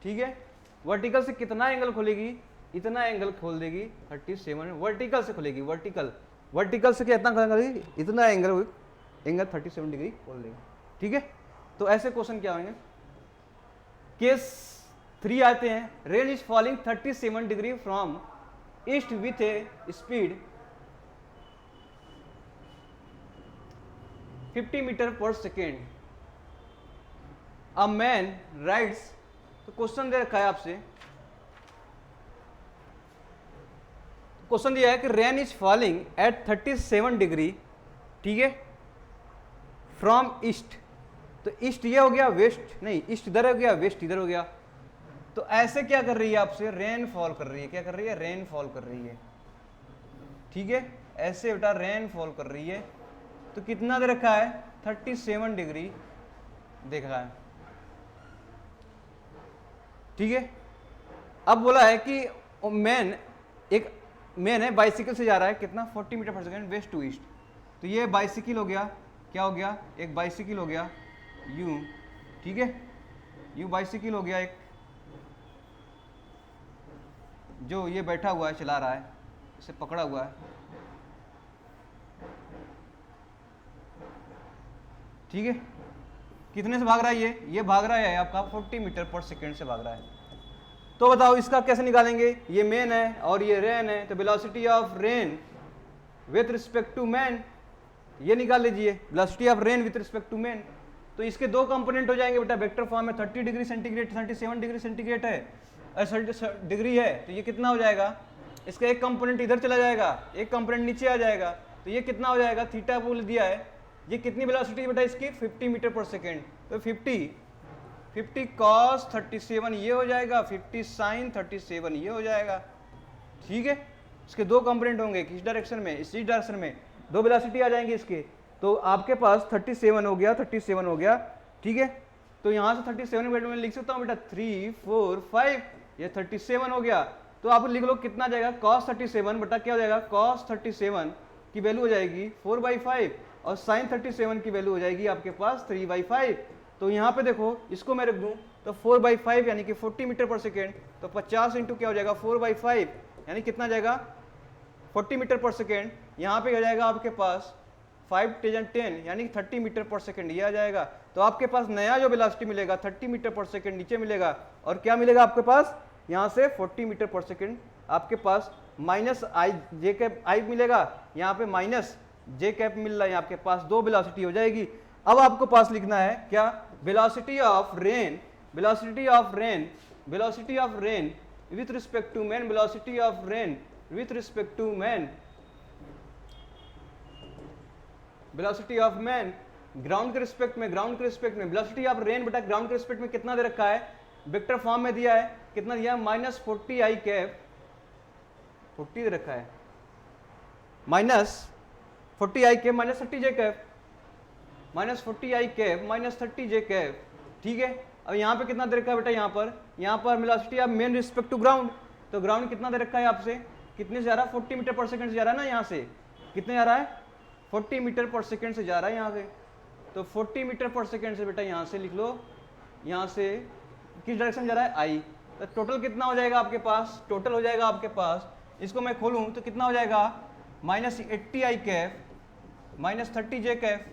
ठीक है, वर्टिकल से कितना एंगल खोलेगी, इतना एंगल खोल देगी 37, वर्टिकल से खुलेगी, वर्टिकल से कितना खोलेगी, इतना एंगल 37 डिग्री खोल देगी। ठीक है, तो ऐसे क्वेश्चन क्या होंगे। केस 3 आते हैं, rain is falling 37 degree from east with a speed 50 metre per second, a man rides. तो क्वेश्चन दे रखा है आपसे, क्वेश्चन दिया है कि rain is falling at 37 degree, ठीक है, फ्रॉम ईस्ट। तो ईस्ट ये हो गया, वेस्ट नहीं, ईस्ट इधर हो गया, वेस्ट इधर हो गया। तो ऐसे क्या कर रही है आपसे, रेन फॉल कर रही है। क्या कर रही है, रेन फॉल कर रही है। ठीक है, ऐसे बेटा रेन फॉल कर रही है। तो कितना दे रखा है 37 डिग्री देख रहा है। ठीक है, अब बोला है कि मैन है बाइसिकल से जा रहा है, कितना 40 metre per second waste to east. तो ये बाइसिकल हो गया, क्या हो गया, एक बाइसिकल हो गया यू। ठीक है, यू बाइसिकल हो गया एक, जो ये बैठा हुआ है चला रहा है, इसे पकड़ा हुआ है। ठीक है, कितने से भाग रहा है, ये भाग रहा है आपका 40 मीटर पर सेकेंड से भाग रहा है। तो बताओ इसका कैसे निकालेंगे, ये मैन है और ये रेन है, तो velocity of rain with respect to man, ये निकाल लीजिए, velocity of rain with respect to man. तो इसके दो कंपोनेंट हो जाएंगे बेटा, वेक्टर फॉर्म में 30 डिग्री सेंटीग्रेड, 37 डिग्री सेंटीग्रेड है, 30 डिग्री है, तो ये कितना हो जाएगा, इसका एक कंपोनेंट इधर चला जाएगा, एक कंपोनेंट नीचे आ जाएगा। तो ये कितना हो जाएगा, थीटा बोल दिया है, ये कितनी वेलोसिटी बेटा इसकी 50 मीटर पर सेकेंड। तो 50 cos 37 ये हो जाएगा, 50 sin 37 ये हो जाएगा। ठीक है, इसके दो कंपोनेंट होंगे, किस डायरेक्शन में, इसी डायरेक्शन में, दो वेलोसिटी आ जाएंगे इसके। तो आपके पास 37 हो गया, 37 हो गया। ठीक है, तो यहाँ से 37 में लिख सकता हूँ बेटा 3 4 5, ये 37 हो गया। तो आप लिख लो कितना जाएगा cos 37 बटा क्या हो जाएगा, cos 37 की वैल्यू हो जाएगी 4/5 और sin 37 की वैल्यू हो जाएगी आपके पास 3/5। तो यहाँ पे देखो इसको मैं रख दूँ तो 4/5 यानी कि 40 मीटर पर सेकेंड, तो 50 इंटू क्या हो जाएगा 4/5 यानी कितना जाएगा 40 मीटर पर सेकेंड। यहाँ पे हो जाएगा आपके पास 5 × 10 यानी 30 मीटर पर सेकेंड, ये आ जाएगा। तो आपके पास नया जो वेलोसिटी मिलेगा 30 मीटर पर सेकेंड नीचे मिलेगा, और क्या मिलेगा आपके पास यहाँ से 40 मीटर पर सेकेंड आपके पास माइनस आई जे कैप आई मिलेगा, यहाँ पे माइनस जे कैप मिल रहा है, आपके पास दो वेलोसिटी हो जाएगी। अब आपको पास लिखना है क्या, velocity of rain, velocity of rain, velocity of rain with respect to man, velocity of rain with respect to man, velocity of man ground के रिस्पेक्ट में, ग्राउंड के रिस्पेक्ट में, वेलोसिटी ऑफ रेन बेटा ग्राउंड के respect में कितना दे रखा है, वेक्टर फॉर्म में दिया है, कितना दिया है -40 आई कैप, 40 दे रखा है, -40 I cap -30 J cap, -40 I cap -30 J cap, ठीक है। अब यहाँ पे कितना दे रखा है बेटा, यहाँ पर velocity of men respect to ground, तो ग्राउंड कितना दे रखा है आपसे, कितने से जा रहा है 40 मीटर पर सेकंड से जा रहा है ना, यहाँ से कितने जा रहा है 40 मीटर पर सेकंड से जा रहा है यहाँ से, तो 40 मीटर पर सेकंड से बेटा यहाँ से लिख लो, यहाँ से किस डायरेक्शन जा रहा है आई, तो टोटल कितना हो जाएगा आपके पास, टोटल हो जाएगा आपके पास, इसको मैं खोलूँ तो कितना हो जाएगा -80 आई कैप -30 जे कैप,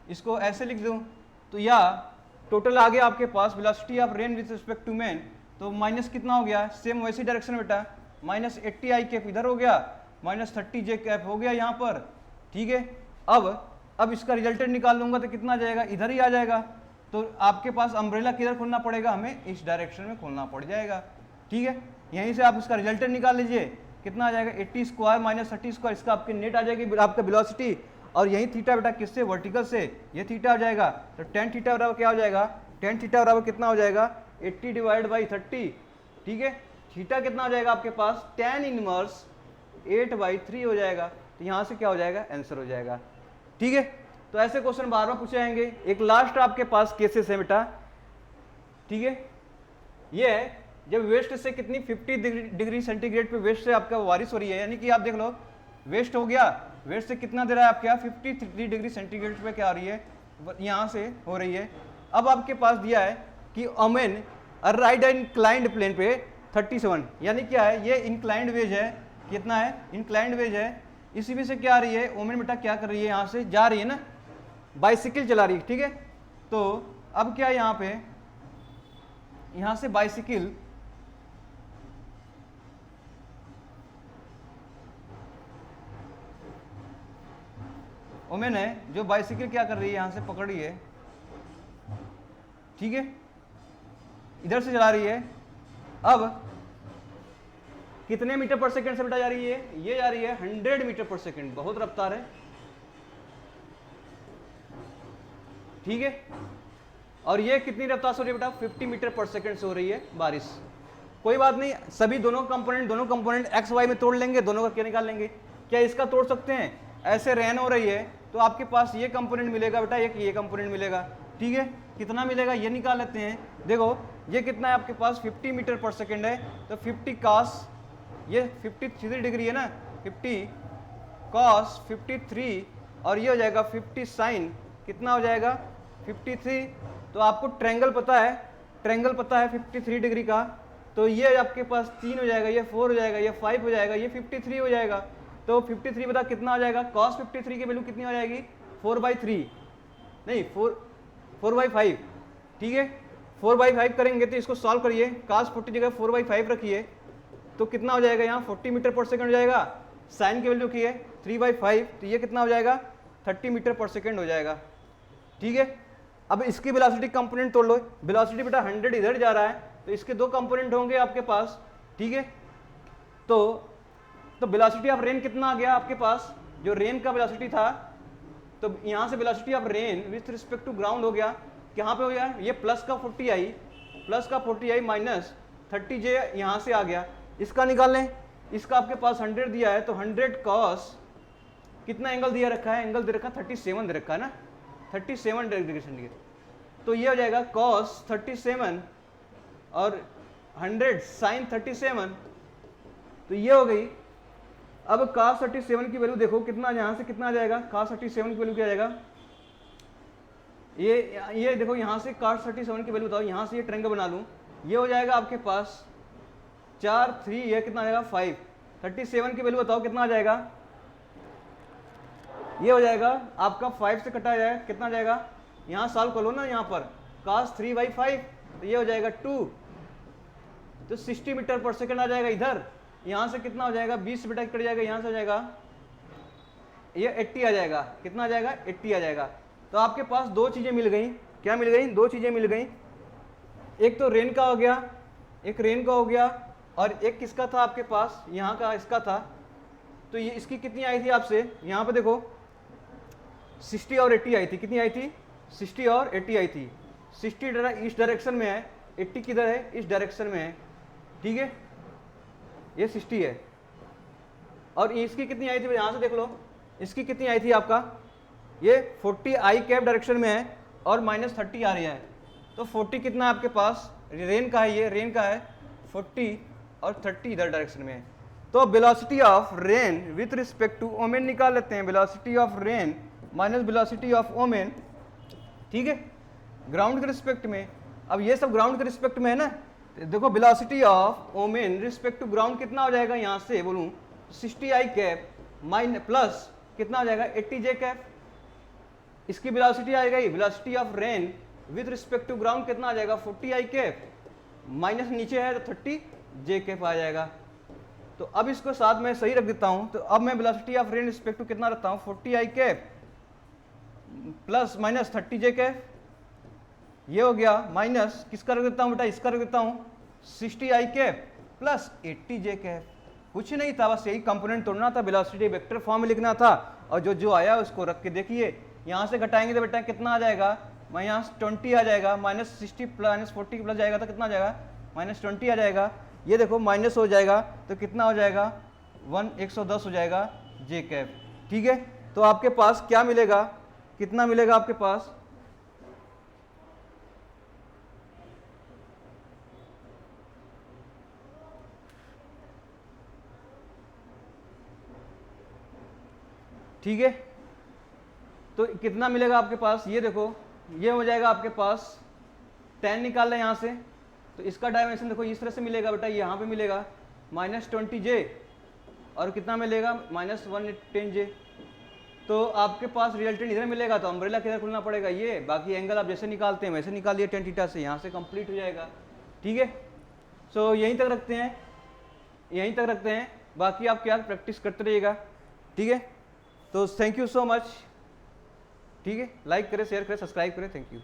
इसको ऐसे लिख दूँ तो या टोटल आ गया आपके पास velocity of rain with respect to man, तो माइनस कितना हो गया, सेम वैसी डायरेक्शन में बेटा -80 आई कैप इधर हो गया, -30 जे कैप हो गया यहाँ पर, ठीक है। अब इसका रिजल्टेंट निकाल लूंगा तो कितना आ जाएगा, इधर ही आ जाएगा, तो आपके पास अम्ब्रेला किधर खोलना पड़ेगा, हमें इस डायरेक्शन में खोलना पड़ जाएगा, ठीक है। यहीं से आप इसका रिजल्टेंट निकाल लीजिए, कितना आ जाएगा 80 स्क्वायर -30 स्क्वायर, इसका आपकी नेट आ जाएगी आपका वेलोसिटी, और यही थीटा बेटा किससे, वर्टिकल से, ये थीटा आ जाएगा, तो tan थीटा बराबर क्या हो जाएगा, tan थीटा बराबर कितना हो जाएगा 80 डिवाइड बाई 30, ठीक है। थीटा कितना हो जाएगा आपके पास tan इनवर्स 8/3 हो जाएगा, तो यहाँ से क्या हो जाएगा, आंसर हो जाएगा, ठीक है। तो ऐसे क्वेश्चन बार बार पूछे जाएंगे। एक लास्ट आपके पास केसेस है बेटा, ठीक है, ये है जब वेस्ट से कितनी 50 डिग्री सेंटीग्रेड पे वेस्ट से आपका बारिश हो रही है, यानी कि आप देख लो वेस्ट हो गया, वेस्ट से कितना दे रहा है आपके यहाँ 53 डिग्री सेंटीग्रेड पे क्या हो रही है, यहाँ से हो रही है। अब आपके पास दिया है कि ओमेन राइड इंक्लाइंड प्लेन पे 37, यानी क्या है, ये इंक्लाइंड वेज है, कितना है इंक्लाइंड वेज है, इसी में से क्या आ रही है, ओमेन बेटा क्या कर रही है, यहाँ से जा रही है ना, बाइसिकल चला रही है, ठीक है। तो अब क्या है यहाँ पे, यहाँ से बाइसिकल ओमेन है जो बाइसिकल क्या कर रही है, यहाँ से पकड़ रही है, ठीक है, इधर से चला रही है। अब कितने मीटर पर सेकंड से बेटा जा रही है, ये जा रही है 100 मीटर पर सेकंड, बहुत रफ्तार है, ठीक है। और ये कितनी रफ्तार से हो रही है बेटा, 50 मीटर पर सेकंड से हो रही है बारिश। कोई बात नहीं, सभी दोनों कंपोनेंट एक्स वाई में तोड़ लेंगे, दोनों का क्या निकाल लेंगे, क्या इसका तोड़ सकते हैं, ऐसे रेन हो रही है तो आपके पास ये कंपोनेंट मिलेगा बेटा, एक ये कंपोनेंट मिलेगा, ठीक है। कितना मिलेगा ये निकाल लेते हैं, देखो ये कितना है आपके पास 50 मीटर पर सेकंड है, तो 50 cos, ये 53 डिग्री है ना, 50 cos 53, और ये हो जाएगा 50 sin, कितना हो जाएगा 53। तो आपको ट्रायंगल पता है, 53 डिग्री का, तो ये आपके पास 3 हो जाएगा, ये 4 हो जाएगा, ये 5 हो जाएगा, ये 53 हो जाएगा। तो 53 बता कितना हो जाएगा, cos 53 की वैल्यू कितनी हो जाएगी 4/3, नहीं 4/5, ठीक है। 4/5 करेंगे तो इसको सॉल्व करिए, cos 40 जगह 4/5 रखिए, तो कितना हो जाएगा, यहाँ 40 मीटर पर सेकंड हो जाएगा, साइन की वैल्यू की है 3/5, तो ये कितना हो जाएगा 30 मीटर पर सेकंड हो जाएगा, ठीक है। अब इसकी वेलोसिटी कंपोनेंट तोड़ लो, वेलोसिटी बेटा 100 इधर जा रहा है, तो इसके दो कंपोनेंट होंगे आपके पास, ठीक है। तो वेलोसिटी ऑफ रेन कितना आ गया आपके पास, जो रेन का वेलोसिटी था, तो यहाँ से velocity of rain with respect to ground हो गया, कहाँ पे हो गया, ये प्लस का 40i माइनस 30j यहाँ से आ गया, इसका निकाल लें, इसका आपके पास 100 दिया है, तो 100 cos कितना एंगल दिया रखा है, एंगल दे रखा 37 दे रखा है ना, 37 डिग्री सेंटीग्रेड, तो ये हो जाएगा cos 37 और 100 sin 37, तो ये हो गई। अब cos 37 की वैल्यू देखो कितना, यहाँ से कितना आ जाएगा, cos 37 की वैल्यू क्या आ जाएगा, ये देखो यहाँ से cos 37 की वैल्यू बताओ, यहाँ से ये ट्रायंगल बना लूँ, ये हो जाएगा आपके पास 4 3, ये कितना आ जाएगा 5, 37 की वैल्यू बताओ कितना आ जाएगा, ये हो जाएगा आपका 5 से कटा जाएगा, कितना जाएगा, यहाँ सॉल्व कर लो ना, यहाँ पर cos 3/5, तो ये हो जाएगा 2, तो 60 मीटर पर सेकंड आ जाएगा इधर। यहाँ से कितना हो जाएगा, 20 मीटर कट जाएगा, यहाँ से हो जाएगा ये 80 आ जाएगा, कितना आ जाएगा, 80 आ जाएगा। तो आपके पास दो चीज़ें मिल गई, क्या मिल गई, दो चीज़ें मिल गई, एक तो रेन का हो गया, एक रेन का हो गया, और एक किसका था आपके पास, यहाँ का इसका था। तो ये इसकी कितनी आई थी आपसे, यहाँ पे देखो 60 और 80 आई थी, कितनी आई थी, 60 और 80 आई थी। 60 इस डायरेक्शन में है, 80 किधर है, इस डायरेक्शन में है, ठीक है, ये 60 है। और इसकी कितनी आई थी, यहाँ से देख लो, इसकी कितनी आई थी आपका, ये 40 आई कैप डायरेक्शन में है और -30 आ रही है। तो 40 कितना है आपके पास, रेन का है, ये रेन का है, 40 और 30 इधर डायरेक्शन में है। तो velocity of rain with respect to woman निकाल लेते हैं, velocity of rain minus velocity of woman, ठीक है, ग्राउंड के रिस्पेक्ट में। अब ये सब ग्राउंड के रिस्पेक्ट में है ना, तो देखो velocity of woman respect to ground कितना हो जाएगा, यहाँ से बोलूँ 60 आई कैप माइन प्लस कितना हो जाएगा, 80 जे कैप। इसकी वेलोसिटी आएगा, velocity of rain with respect to ground कितना आ जाएगा, 40 आई कैप माइनस नीचे है तो 30 जे कैप आ जाएगा। तो अब इसको साथ में सही रख देता हूं, तो अब मैं velocity of rain respect to कितना रखता हूं, 40 I cap plus minus 30 J cap, ये हो गया, माइनस किसका रख देता हूं बेटा, इसका रख देता हूं 60 आई कैप प्लस 80 जे कैप। कुछ नहीं था, बस यही कंपोनेंट तोड़ना था, वेलोसिटी वेक्टर फॉर्म में लिखना था, और जो जो आया उसको रख के देखिए। यहाँ से घटाएंगे तो बेटा कितना आ जाएगा, मैं यहाँ 20 आ जाएगा, -60 प्लस -40 प्लस जाएगा तो कितना आ जाएगा, -20 आ जाएगा। ये देखो माइनस हो जाएगा तो कितना हो जाएगा, 110 हो जाएगा जे कैप, ठीक है। तो आपके पास क्या मिलेगा, कितना मिलेगा आपके पास, ठीक है, तो कितना मिलेगा आपके पास, ये देखो ये हो जाएगा आपके पास 10 निकाल रहे यहाँ से, तो इसका डायमेंशन देखो इस तरह से मिलेगा बेटा, यहाँ पे मिलेगा -20 जे और कितना मिलेगा, -110 जे। तो आपके पास रिजल्टेंट इधर मिलेगा, तो अम्ब्रेला किधर खुलना पड़ेगा, ये बाकी एंगल आप जैसे निकालते हैं वैसे निकालिए, tan थीटा से यहाँ से कंप्लीट हो जाएगा, ठीक है। सो यहीं तक रखते हैं, यहीं तक रखते हैं, बाकी आप क्या प्रैक्टिस करते रहिएगा, ठीक है। तो थैंक यू सो मच, ठीक है, लाइक करें, शेयर करें, सब्सक्राइब करें, थैंक यू।